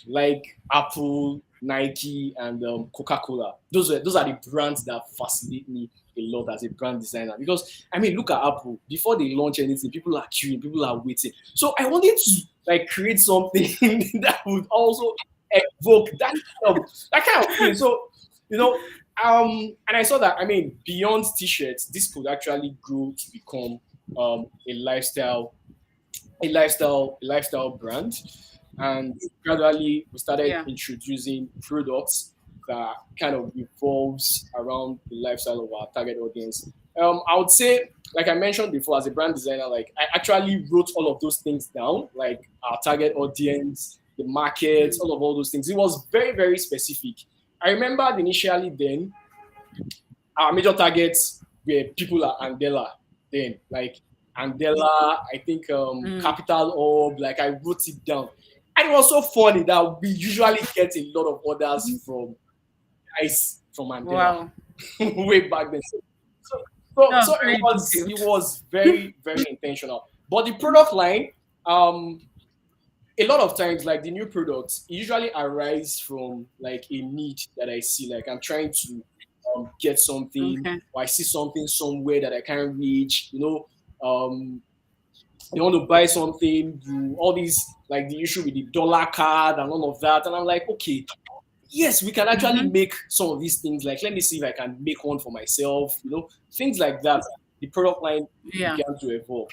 Speaker 2: Apple, Nike, and Coca-Cola. Those are the brands that fascinate me a lot as a brand designer, because I mean, look at Apple. Before they launch anything, people are queuing, people are waiting. So I wanted to like create something that would also evoke that kind of thing. So you know, and I saw that, I mean, beyond t-shirts, this could actually grow to become a lifestyle brand. And gradually we started
Speaker 1: Yeah.
Speaker 2: introducing products that kind of revolves around the lifestyle of our target audience. I would say, like I mentioned before, as a brand designer, like I actually wrote all of those things down, like our target audience, the market, all those things. It was very, very specific. I remember initially then our major targets were people at Andela then, like Andela, I think Capital Hub, like I wrote it down. And it was so funny that we usually get a lot of orders from guys from Mandela
Speaker 1: Wow.
Speaker 2: way back then. So
Speaker 1: That's
Speaker 2: it
Speaker 1: very
Speaker 2: was
Speaker 1: detailed.
Speaker 2: it was very, very intentional. But the product line, um, a lot of times, like the new products usually arise from like a need that I see. Like I'm trying to get something,
Speaker 1: Okay.
Speaker 2: or I see something somewhere that I can't reach. They want to buy something, all these like the issue with the dollar card and all of that. And I'm like, okay, yes, we can actually make some of these things. Like, let me see if I can make one for myself, things like that. The product line
Speaker 1: Yeah.
Speaker 2: began to evolve.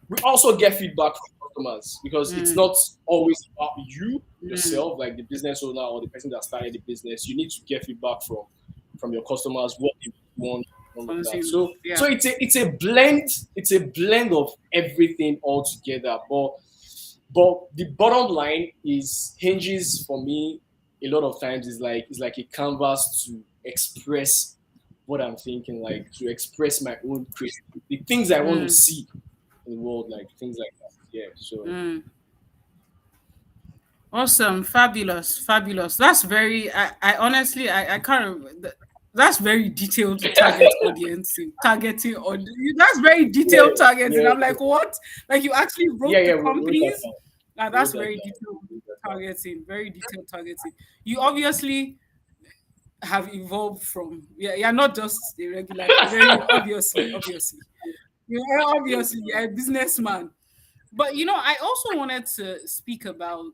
Speaker 2: We also get feedback from customers, because it's not always about you yourself, like the business owner or the person that started the business. You need to get feedback from your customers, what they want, all of that.
Speaker 1: Consumers.
Speaker 2: So
Speaker 1: Yeah.
Speaker 2: it's a blend of everything all together. But the bottom line is, Hinges for me a lot of times is like a canvas to express what I'm thinking, like to express my own creativity, the things I want to see in the world, like things like that. Yeah. So
Speaker 1: Awesome. Fabulous. Fabulous. That's very, I honestly, I can't remember. That's very detailed target audience targeting. Or that's very
Speaker 2: Yeah,
Speaker 1: detailed targeting.
Speaker 2: yeah,
Speaker 1: I'm like, what? Like you actually
Speaker 2: yeah,
Speaker 1: wrote
Speaker 2: yeah.
Speaker 1: the
Speaker 2: Wrote that
Speaker 1: companies?
Speaker 2: down.
Speaker 1: That's
Speaker 2: Wrote that
Speaker 1: very
Speaker 2: down.
Speaker 1: detailed
Speaker 2: Wrote that down.
Speaker 1: targeting. Very detailed targeting. You obviously have evolved from, yeah, you're not just a regular, very obviously. You're obviously you're a businessman. But I also wanted to speak about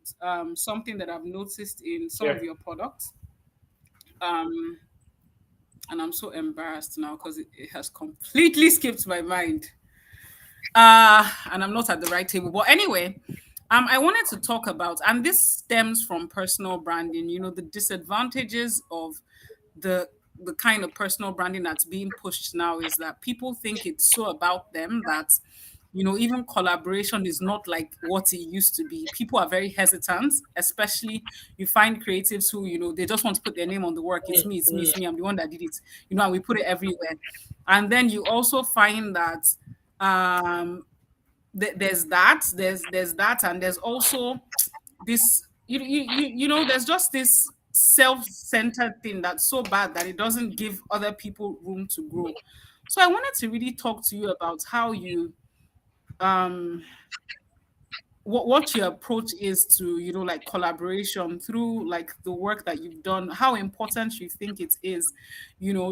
Speaker 1: something that I've noticed in some
Speaker 2: Yeah,
Speaker 1: of your products. Um, and I'm so embarrassed now because it has completely skipped my mind. And I'm not at the right table. But anyway, I wanted to talk about, and this stems from personal branding, the disadvantages of the the kind of personal branding that's being pushed now is that people think it's so about them that even collaboration is not like what it used to be. People are very hesitant, especially you find creatives who they just want to put their name on the work. It's me, it's me, it's me, I'm the one that did it, and we put it everywhere. And then you also find that um there's that, and there's also this there's just this self-centered thing that's so bad that it doesn't give other people room to grow. So I wanted to really talk to you about how you um what your approach is to like collaboration through like the work that you've done, how important you think it is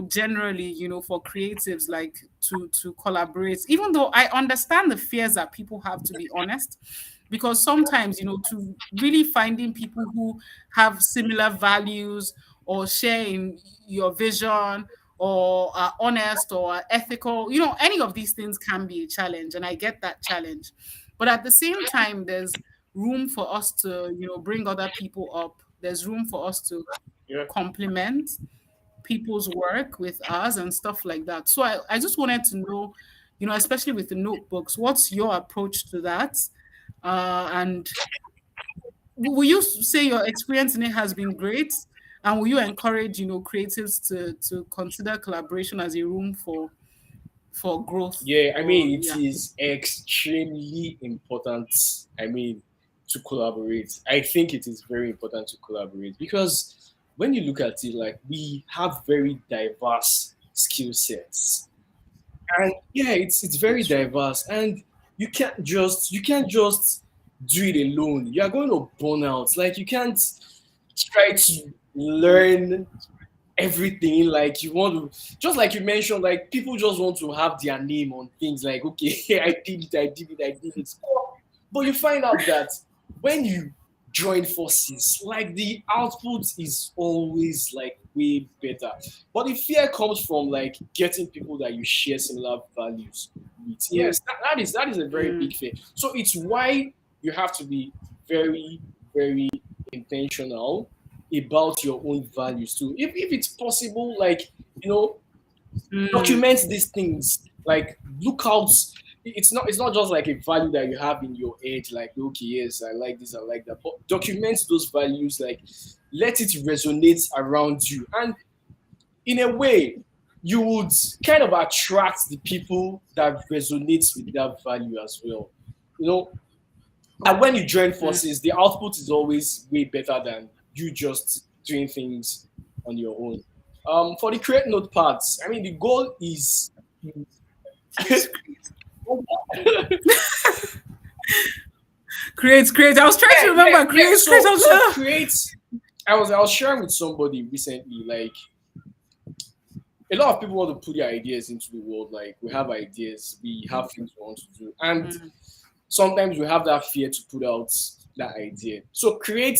Speaker 1: generally for creatives, like to collaborate, even though I understand the fears that people have, to be honest, because sometimes to really finding people who have similar values or share in your vision or are honest or are ethical, any of these things can be a challenge, and I get that challenge. But at the same time, there's room for us to, bring other people up. There's room for us to
Speaker 2: yeah,
Speaker 1: complement people's work with us and stuff like that. So I just wanted to know, especially with the notebooks, what's your approach to that? And will you say your experience in it has been great? And will you encourage, creatives to consider collaboration as a room for growth?
Speaker 2: yeah. I
Speaker 1: Or
Speaker 2: mean, it
Speaker 1: yeah.
Speaker 2: is extremely important. I mean, to collaborate. I think it is very important to collaborate because when you look at it, like we have very diverse skill sets, and yeah, it's very
Speaker 1: It's true.
Speaker 2: diverse, and you can't just do it alone. You are going to burn out. Like you can't try to learn everything, like you want to, just like you mentioned, like people just want to have their name on things, like okay, I did it. But you find out that when you join forces, like the output is always like way better. But the fear comes from like getting people that you share similar values with. Yes, that is a very
Speaker 1: Mm,
Speaker 2: big fear. So it's why you have to be very, very intentional about your own values too. If it's possible, like you know,
Speaker 1: mm,
Speaker 2: document these things. Like look out. It's not just like a value that you have in your head, like okay, yes, I like this, I like that. But document those values, like let it resonate around you. And in a way, you would kind of attract the people that resonates with that value as well. You know, and when you join
Speaker 1: mm.
Speaker 2: forces, the output is always way better than you just doing things on your own. For the create note parts, I mean, the goal is yeah,
Speaker 1: Create. I was trying to
Speaker 2: yeah,
Speaker 1: remember.
Speaker 2: yeah.
Speaker 1: Create. I
Speaker 2: So
Speaker 1: was
Speaker 2: so create. I was sharing with somebody recently, like a lot of people want to put their ideas into the world. Like we have ideas, we have things we want to do, and
Speaker 1: mm,
Speaker 2: sometimes we have that fear to put out that idea. So create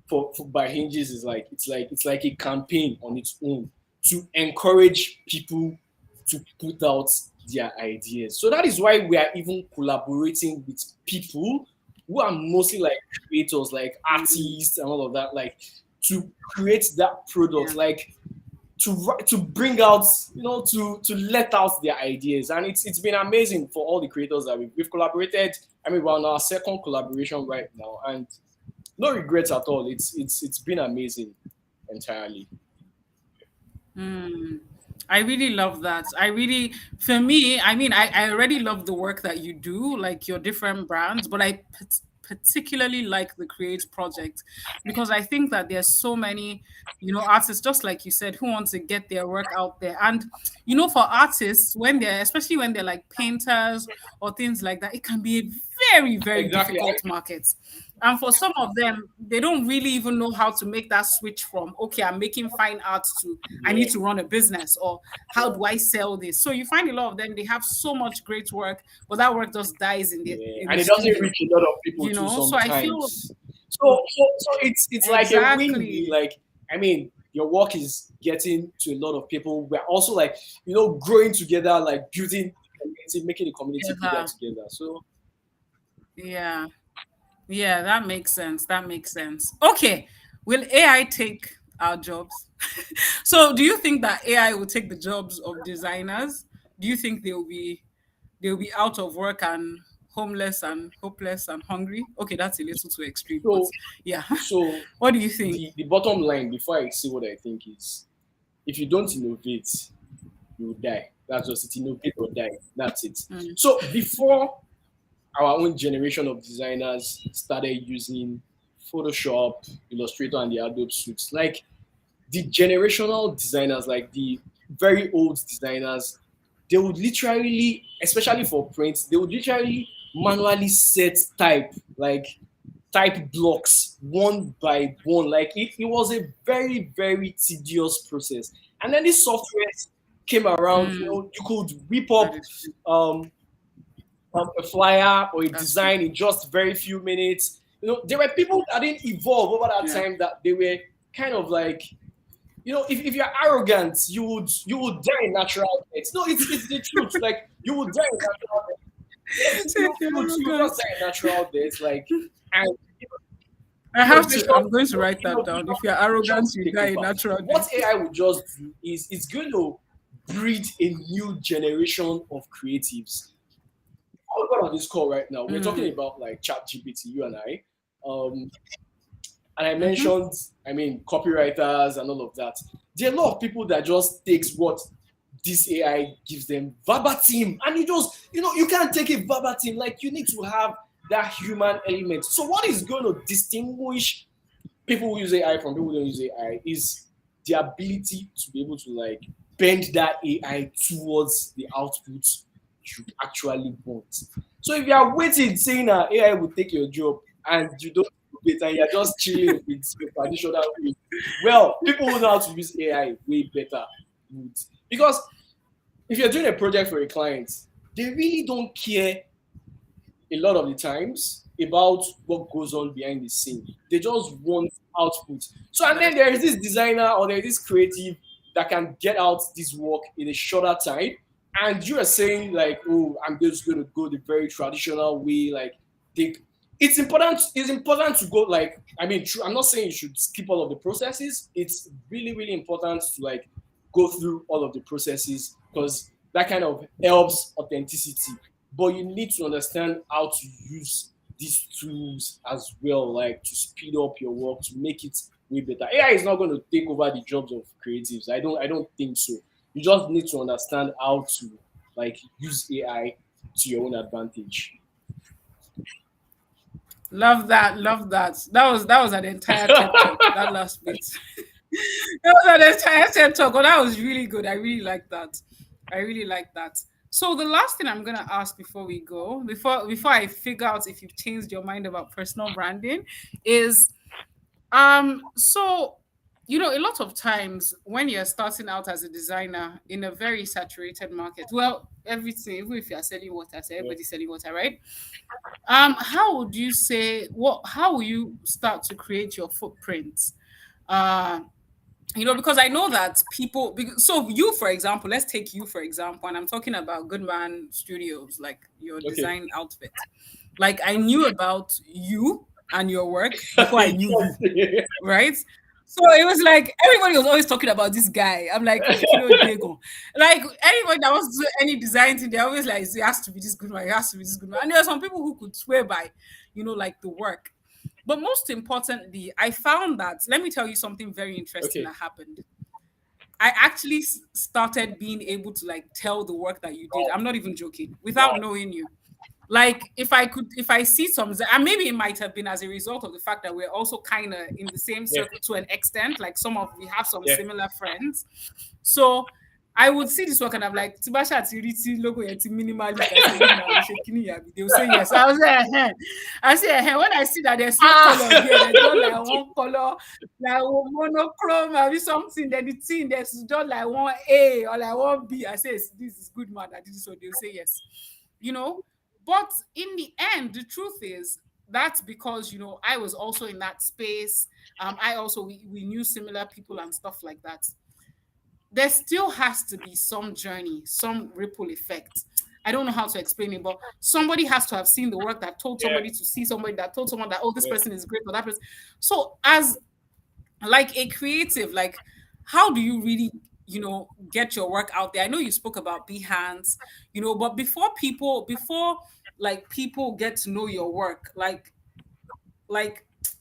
Speaker 2: for by Hinges is like it's like a campaign on its own to encourage people to put out their ideas. So that is why we are even collaborating with people who are mostly like creators, like
Speaker 1: mm,
Speaker 2: artists and all of that, like to create that product,
Speaker 1: yeah.
Speaker 2: like to bring out, to let out their ideas. And it's been amazing for all the creators that we've collaborated. I mean, we're on our second collaboration right now, and no regrets at all. It's been amazing entirely.
Speaker 1: Mm. I really love that. For me, I mean, I already love the work that you do, like your different brands, but I particularly like the Create project because I think that there's so many, artists, just like you said, who want to get their work out there. And, for artists, especially when they're like painters or things like that, it can be a very, very
Speaker 2: Exactly.
Speaker 1: difficult market. And for some of them, they don't really even know how to make that switch from, okay, I'm making fine art to I
Speaker 2: Yeah.
Speaker 1: need to run a business, or how do I sell this? So you find a lot of them, they have so much great work, but that work just dies in
Speaker 2: Yeah.
Speaker 1: the
Speaker 2: And it doesn't
Speaker 1: studio,
Speaker 2: reach a lot of people too
Speaker 1: So I feel
Speaker 2: sometimes. So it's like a win-win.
Speaker 1: exactly.
Speaker 2: Like, I mean, your work is getting to a lot of people. We're also like, growing together, like building community, making the community bigger
Speaker 1: Yeah,
Speaker 2: together. So
Speaker 1: yeah, yeah, that makes sense. That makes sense. Okay, will AI take our jobs? So do you think that AI will take the jobs of designers? Do you think they'll be out of work and homeless and hopeless and hungry? Okay, that's a little too extreme, but
Speaker 2: so
Speaker 1: yeah.
Speaker 2: so
Speaker 1: What do you think?
Speaker 2: the bottom line before I say what I think is, if you don't innovate, you will die. That's just it. Innovate or die. That's it.
Speaker 1: Mm,
Speaker 2: So before our own generation of designers started using Photoshop, Illustrator, and the Adobe suites, like the generational designers, like the very old designers, they would literally, especially for print, they would literally manually set type blocks one by one. Like it was a very, very tedious process. And then this software came around,
Speaker 1: mm,
Speaker 2: you could whip
Speaker 1: that
Speaker 2: up
Speaker 1: is true.
Speaker 2: um, a flyer or a
Speaker 1: That's true.
Speaker 2: design in just very few minutes. There were people that didn't evolve over that
Speaker 1: Yeah.
Speaker 2: time, that they were kind of like, if you're arrogant, you would die in natural death. No, it's the truth. Like, you would die in natural death. Yes,
Speaker 1: Say if you're
Speaker 2: you just
Speaker 1: arrogant.
Speaker 2: die in natural death. Like, and
Speaker 1: I have to.
Speaker 2: innovation,
Speaker 1: I'm going to write that down. If you're
Speaker 2: innovation
Speaker 1: arrogant,
Speaker 2: will
Speaker 1: you
Speaker 2: take
Speaker 1: die a
Speaker 2: over.
Speaker 1: natural
Speaker 2: What
Speaker 1: death.
Speaker 2: AI will just do is it's going to breed a new generation of creatives. We've got on this call right now. We're talking
Speaker 1: Mm,
Speaker 2: about like Chat GPT, you and I. Um, and I
Speaker 1: mm-hmm.
Speaker 2: mentioned, I mean, copywriters and all of that. There are a lot of people that just takes what this AI gives them verbatim, and you can't take it verbatim. Like, you need to have that human element. So what is going to distinguish people who use AI from people who don't use AI is the ability to be able to like bend that AI towards the output you actually want. So if you are waiting saying that AI will take your job and you don't do it and you're just chilling with your traditional way, well, people who know how to use AI way better would. Because if you're doing a project for a client, they really don't care a lot of the times about what goes on behind the scene. They just want output. So, and
Speaker 1: That
Speaker 2: then
Speaker 1: is
Speaker 2: there is
Speaker 1: true.
Speaker 2: this designer or there is this creative that can get out this work in a shorter time. And you are saying like, oh, I'm just going to go the very traditional way. Like, take. It's important. It's important to go like. I mean, I'm not saying you should skip all of the processes. It's really, really important to like go through all of the processes because that kind of helps authenticity, but you need to understand how to use these tools as well, like to speed up your work, to make it way better. AI is not going to take over the jobs of creatives. I don't think so. You just need to understand how to like use AI to your own advantage.
Speaker 1: Love that. Love that. That was an entire TED talk. That last bit. That was an entire TED talk. Oh, that was really good. I really like that. I really like that. So the last thing I'm gonna ask before we go, before I figure out if you've changed your mind about personal branding, is so a lot of times when you're starting out as a designer in a very saturated market, well, everything, even if you're selling water, so
Speaker 2: Yeah.
Speaker 1: everybody's selling water, right? How would you say how will you start to create your footprints? Uh because I know that so you, for example, let's take you, for example, and I'm talking about Goodman Studios, like your
Speaker 2: Okay.
Speaker 1: design outfit. Like, I knew about you and your work before I knew you,
Speaker 2: Yeah.
Speaker 1: right? So it was like everybody was always talking about this guy. I'm like, Kilo Dego. Like, anybody that wants to do any design thing, they're always like, it has to be this good one, it has to be this good one. And there are some people who could swear by, like the work. But most importantly, I found that, let me tell you something very interesting
Speaker 2: Okay.
Speaker 1: that happened. I actually started being able to like tell the work that you did.
Speaker 2: Wow.
Speaker 1: I'm not even joking,
Speaker 2: Wow.
Speaker 1: without knowing you. like if I see some, and maybe it might have been as a result of the fact that we're also kind of in the same
Speaker 2: Yeah,
Speaker 1: circle to an extent, like we have some
Speaker 2: yeah,
Speaker 1: similar friends. So I would see this work and I'm like, Tibasha Tiriti logo yeti minimalist. I say, they will say yes. I was like, I say, when I see that there's no color
Speaker 2: ah,
Speaker 1: there, there's just like one color, like monochrome, maybe something, then the thing there's just like one A or like one B. I say, this is good man. I did this, so they'll say yes. But in the end, the truth is that's because I was also in that space. I also we knew similar people and stuff like that. There still has to be some journey, some ripple effect. I don't know how to explain it, but somebody has to have seen the work that told
Speaker 2: yeah,
Speaker 1: somebody to see somebody that told someone that, oh, this
Speaker 2: yeah,
Speaker 1: person is great for that person. So as like a creative, like how do you really, get your work out there? I know you spoke about Behance, but before like people get to know your work, like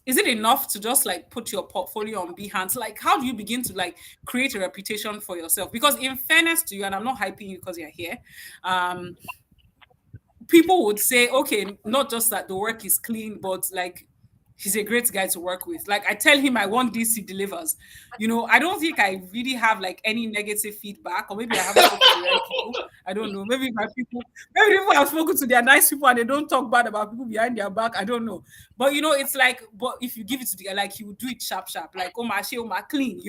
Speaker 1: is it enough to just like put your portfolio on Behance? Like how do you begin to like create a reputation for yourself? Because in fairness to you, and I'm not hyping you because you're here, um people would say, okay, not just that the work is clean, but like he's a great guy to work with. Like I tell him I want this, he delivers. I don't think I really have like any negative feedback, or maybe I haven't spoken to the right people. I don't know. Maybe people I've spoken to, they're nice people and they don't talk bad about people behind their back. I don't know. But it's like, but if you give it to the guy, like he would do it sharp, like oh my shit, oh my clean,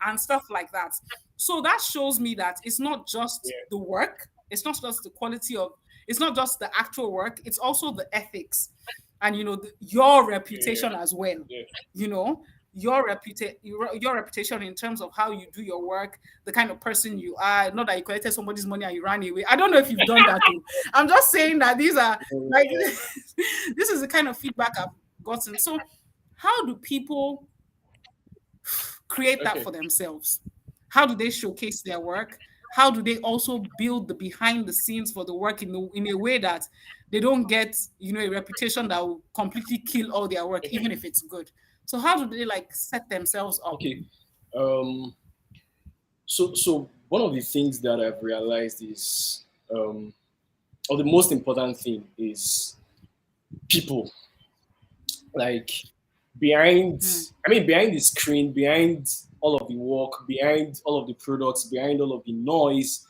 Speaker 1: and stuff like that. So that shows me that it's not just
Speaker 2: yeah,
Speaker 1: the work, it's not just the quality of, it's not just the actual work, it's also the ethics and your
Speaker 2: yeah,
Speaker 1: reputation as well.
Speaker 2: yeah.
Speaker 1: You know, your reputation in terms of how you do your work, the kind of person you are. Not that you collected somebody's money and you ran away. I don't know if you've done that too. I'm just saying that these are like this is the kind of feedback I've gotten. So, how do people create that
Speaker 2: Okay,
Speaker 1: for themselves? How do they showcase their work? How do they also build the behind the scenes for the work in a way that they don't get, a reputation that will completely kill all their work, even if it's good? So how do they like set themselves up?
Speaker 2: okay. Um, so one of the things that I've realized is, or the most important thing is people. Like behind,
Speaker 1: Mm,
Speaker 2: behind the screen, behind all of the work, behind all of the products, behind all of the noise,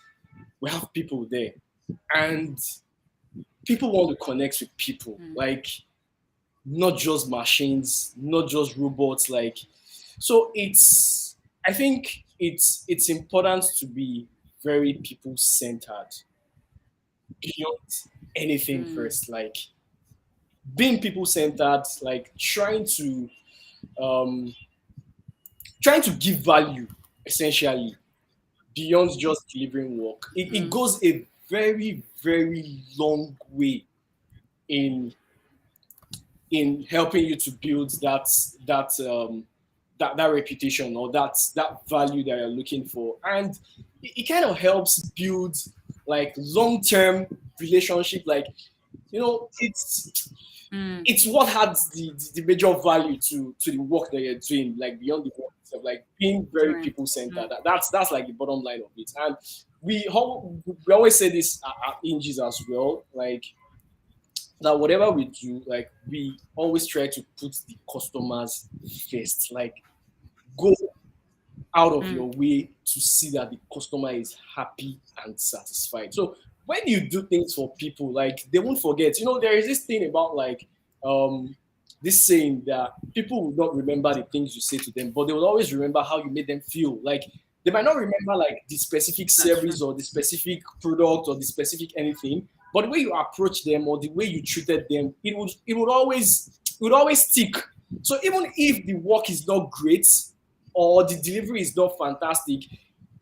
Speaker 2: we have people there, and people want to connect with people.
Speaker 1: mm,
Speaker 2: Like not just machines, not just robots. Like, so I think it's important to be very people centered beyond anything
Speaker 1: mm,
Speaker 2: first. Like being people centered, like um, trying to give value essentially beyond just delivering work. It
Speaker 1: mm,
Speaker 2: goes a very, very long way in helping you to build that reputation, or that value that you're looking for. And it kind of helps build like long-term relationship. Like, it's
Speaker 1: mm.
Speaker 2: what adds the major value to the work that you're doing, like beyond the work itself, like being very
Speaker 1: Doing.
Speaker 2: people
Speaker 1: Mm,
Speaker 2: centered. That's like the bottom line of it. And we always say this at Hingees as well, like that whatever we do, like we always try to put the customers first. Like go out of
Speaker 1: mm,
Speaker 2: your way to see that the customer is happy and satisfied. So when you do things for people, like they won't forget. There is this thing about like um this saying that people will not remember the things you say to them, but they will always remember how you made them feel. Like they might not remember like the specific
Speaker 1: that's true.
Speaker 2: service or the specific product or the specific anything, but the way you approach them or the way you treated them, it would always stick. So even if the work is not great or the delivery is not fantastic,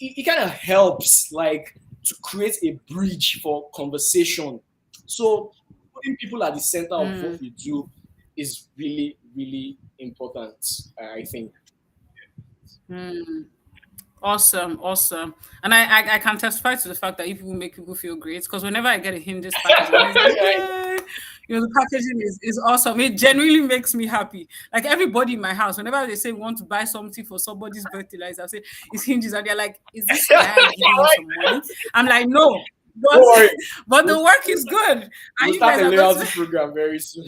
Speaker 2: it kind of helps like to create a bridge for conversation. So putting people at the center of what
Speaker 1: Mm,
Speaker 2: you do is really, really important, I think.
Speaker 1: mm. Awesome, awesome. And I can testify to the fact that if you make people feel great, because whenever I get a Hinges package, I'm always like, yay! The packaging is awesome. It genuinely makes me happy. Like everybody in my house, whenever they say we want to buy something for somebody's birthday, like I say, it's Hinges, and they're like, is this guy giving you some money? I'm like, no. but
Speaker 2: Don't worry.
Speaker 1: but
Speaker 2: We'll,
Speaker 1: the work is good,
Speaker 2: we'll
Speaker 1: and you
Speaker 2: start
Speaker 1: guys
Speaker 2: a
Speaker 1: are going
Speaker 2: loyalty
Speaker 1: to
Speaker 2: program very soon.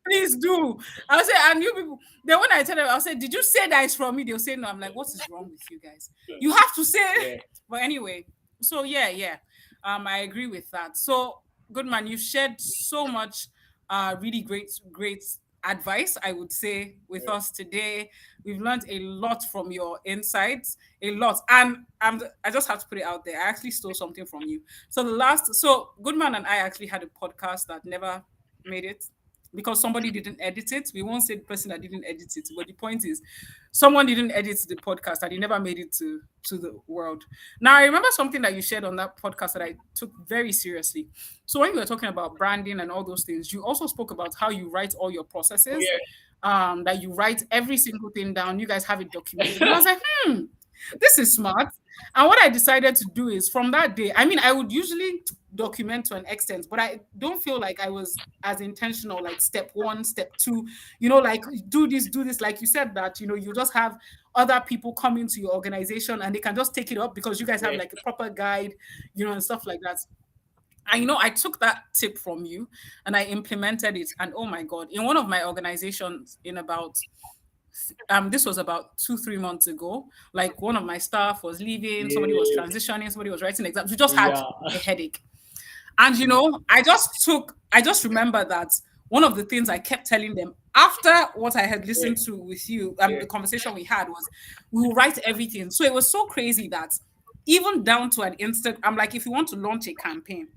Speaker 1: please do. I'll say, and you people, then when I tell them, I'll say, did you say that it's from me? They'll say no. I'm like, what is wrong with you guys? You have to say.
Speaker 2: Yeah.
Speaker 1: But anyway, so yeah. I agree with that. So Goodman, you shared so much really great advice, I would say, with
Speaker 2: Yeah.
Speaker 1: us today. We've learned a lot from your insights, a lot. And I just have to put it out there. I actually stole something from you. So Goodman and I actually had a podcast that never made it because somebody didn't edit it. We won't say the person that didn't edit it, but the point is, someone didn't edit the podcast and it never made it to the world. Now, I remember something that you shared on that podcast that I took very seriously. So when you were talking about branding and all those things, you also spoke about how you write all your
Speaker 2: Oh,
Speaker 1: processes, that you write every single thing down. You guys have it documented. And I was like, this is smart. And what I decided to do is from that day, I mean, I would usually document to an extent, but I don't feel like I was as intentional, like step one, step two, like do this, like you said that, you just have other people come into your organization and they can just take it up because you guys have
Speaker 2: yeah.
Speaker 1: like a proper guide, and stuff like that. And I took that tip from you and I implemented it. And oh my God, in one of my organizations in about this was about 2-3 months ago. Like one of my staff was leaving, somebody was
Speaker 2: Yeah.
Speaker 1: transitioning, somebody was writing exams. We just had
Speaker 2: Yeah.
Speaker 1: a headache. And I just remember that one of the things I kept telling them after what I had
Speaker 2: Yeah.
Speaker 1: listened to with you,
Speaker 2: Yeah.
Speaker 1: the conversation we had was we will write everything. So it was so crazy that even down to an instant, I'm like, if you want to launch a campaign,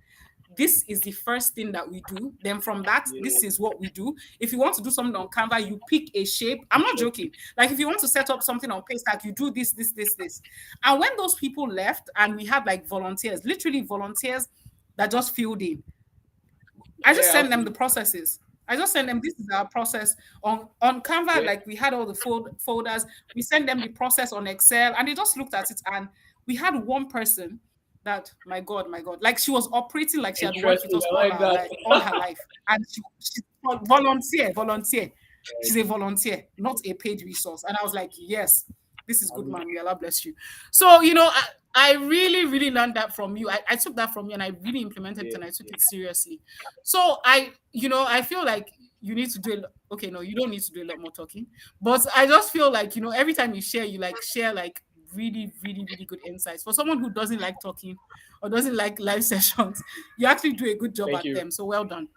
Speaker 1: this is the first thing that we do. Then from that,
Speaker 2: Yeah.
Speaker 1: this is what we do. If you want to do something on Canva, you pick a shape. I'm not joking. Like if you want to set up something on Paystack, you do this. And when those people left and we had like volunteers, literally volunteers that just filled in, I just
Speaker 2: Yeah.
Speaker 1: sent them the
Speaker 2: Absolutely.
Speaker 1: processes. I just sent them, this is our process on Canva.
Speaker 2: Yeah.
Speaker 1: Like we had all the folders. We sent them the process on Excel and they just looked at it. And we had one person that, my God, like she was operating like she had worked with
Speaker 2: Interesting.
Speaker 1: us
Speaker 2: I like that.
Speaker 1: all her life. And she's a volunteer. She's a volunteer, not a paid resource. And I was like, yes, this is good,
Speaker 2: Um,
Speaker 1: man. May Allah bless you. So, I really, really learned that from you. I took that from you and I really implemented it
Speaker 2: yeah.
Speaker 1: and I took it seriously. So I feel like you need to do okay, no, you don't need to do a lot more talking. But I just feel like, every time you share, you like share like really, really, really good insights. For someone who doesn't like talking or doesn't like live sessions, you actually do a good job
Speaker 2: Thank
Speaker 1: at
Speaker 2: you.
Speaker 1: them. So well done.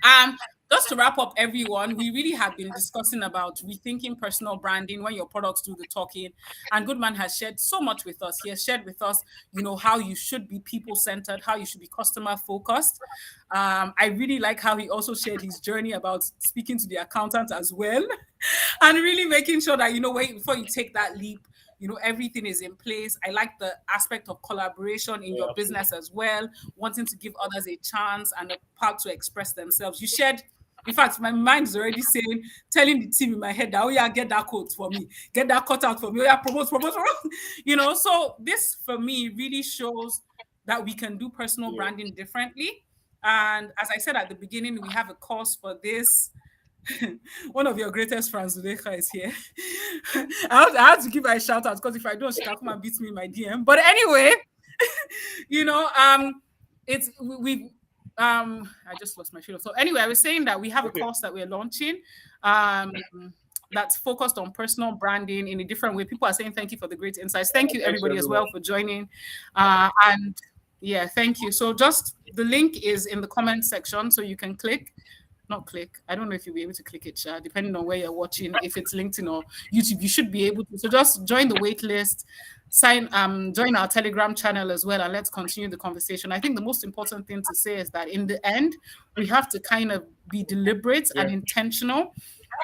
Speaker 1: Um, just to wrap up, everyone, we really have been discussing about rethinking personal branding when your products do the talking. And Goodman has shared so much with us. He has shared with us, how you should be people centered, how you should be customer focused. I really like how he also shared his journey about speaking to the accountant as well, and really making sure that before you take that leap, everything is in place. I like the aspect of collaboration in
Speaker 2: Yeah.
Speaker 1: your
Speaker 2: Absolutely.
Speaker 1: business as well, wanting to give others a chance and a part to express themselves. You shared, in fact, my mind is already saying, telling the team in my head that, oh yeah, get that quote for me, get that cut out for me, oh yeah, promote. So this for me really shows that we can do personal
Speaker 2: Yeah.
Speaker 1: branding differently. And as I said at the beginning, we have a course for this. One of your greatest fans, Zuleika, is here. I have to give her a shout out because if I don't, she can come and beat me in my DM. But anyway, you know, it's we I just lost my train of thought. Anyway, I was saying that we have a
Speaker 2: Okay.
Speaker 1: course that we're launching. Um that's focused on personal branding in a different way. People are saying thank you for the great insights. Thank you
Speaker 2: Thanks
Speaker 1: everybody as
Speaker 2: everyone.
Speaker 1: well for joining. And yeah, thank you. So just the link is in the comment section, so you can click. Not click. I don't know if you'll be able to click it, Sha, depending on where you're watching. If it's LinkedIn or YouTube, you should be able to. So just join the wait list, join our Telegram channel as well, and let's continue the conversation. I think the most important thing to say is that in the end, we have to kind of be deliberate and
Speaker 2: Yeah.
Speaker 1: intentional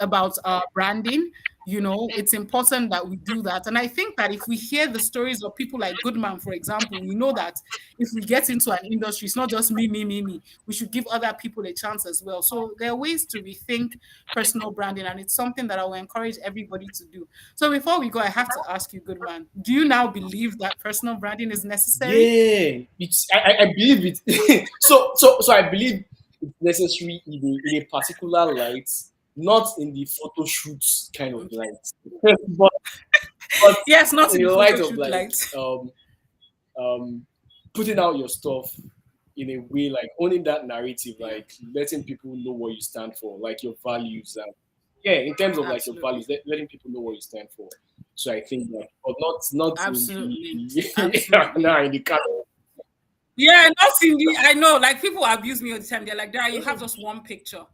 Speaker 1: about our branding. It's important that we do that. And I think that if we hear the stories of people like Goodman, for example, we know that if we get into an industry, it's not just me, me, me, me. We should give other people a chance as well. So there are ways to rethink personal branding, and it's something that I will encourage everybody to do. So before we go, I have to ask you, Goodman, do you now believe that personal branding is necessary?
Speaker 2: Yeah. I believe it. So I believe it's necessary in a particular light, not in the photo shoots kind of
Speaker 1: Okay.
Speaker 2: light, but
Speaker 1: Yes, not
Speaker 2: in
Speaker 1: in
Speaker 2: the
Speaker 1: the
Speaker 2: light
Speaker 1: photo
Speaker 2: of
Speaker 1: shoot
Speaker 2: like
Speaker 1: light.
Speaker 2: um putting out your stuff in a way, like owning that narrative, like letting people know what you stand for, like your values, and yeah, in terms of like your
Speaker 1: Absolutely.
Speaker 2: values, letting people know what you stand for. So I think that, but not in
Speaker 1: Absolutely.
Speaker 2: the
Speaker 1: Absolutely.
Speaker 2: nah, in the kind of
Speaker 1: Yeah, not Cindy. I know. Like people abuse me all the time. They're like, Dara, you have just one picture.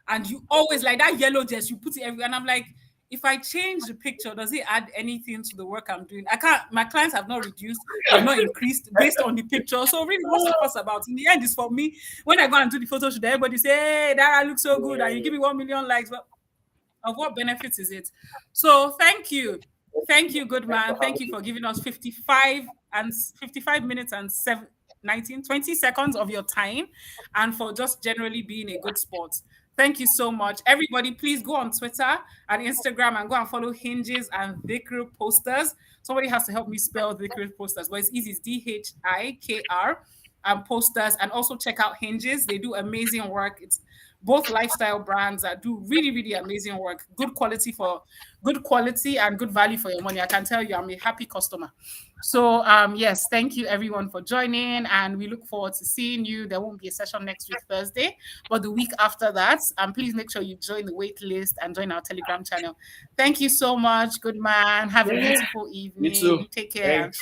Speaker 1: And you always like that yellow dress, you put it everywhere. And I'm like, if I change the picture, does it add anything to the work I'm doing? I can't, my clients have not reduced, they've not increased based on the picture. So really, what's the fuss about? In the end, it's for me. When I go and do the photo shoot, everybody say, hey, Dara looks so good, and you give me 1 million likes. But of what benefits is it? So thank you. Thank you, good
Speaker 2: thanks
Speaker 1: man.
Speaker 2: for
Speaker 1: Thank
Speaker 2: having
Speaker 1: you
Speaker 2: me.
Speaker 1: for giving us 55 minutes and 20 seconds of your time and for just generally being a good sport. Thank you so much. Everybody, please go on Twitter and Instagram and go and follow Hinges and Dhikr Posters. Somebody has to help me spell Dhikr Posters, but it's easy. It's Dhikr and Posters. And also check out Hinges. They do amazing work. It's both lifestyle brands that do really, really amazing work. Good quality and good value for your money. I can tell you, I'm a happy customer. So yes, thank you everyone for joining, and we look forward to seeing you. There won't be a session next week Thursday, but the week after that. Please make sure you join the wait list and join our Telegram channel. Thank you so much, good man. Have a
Speaker 2: Yeah,
Speaker 1: beautiful
Speaker 2: you too.
Speaker 1: evening. Take care and
Speaker 2: Thanks.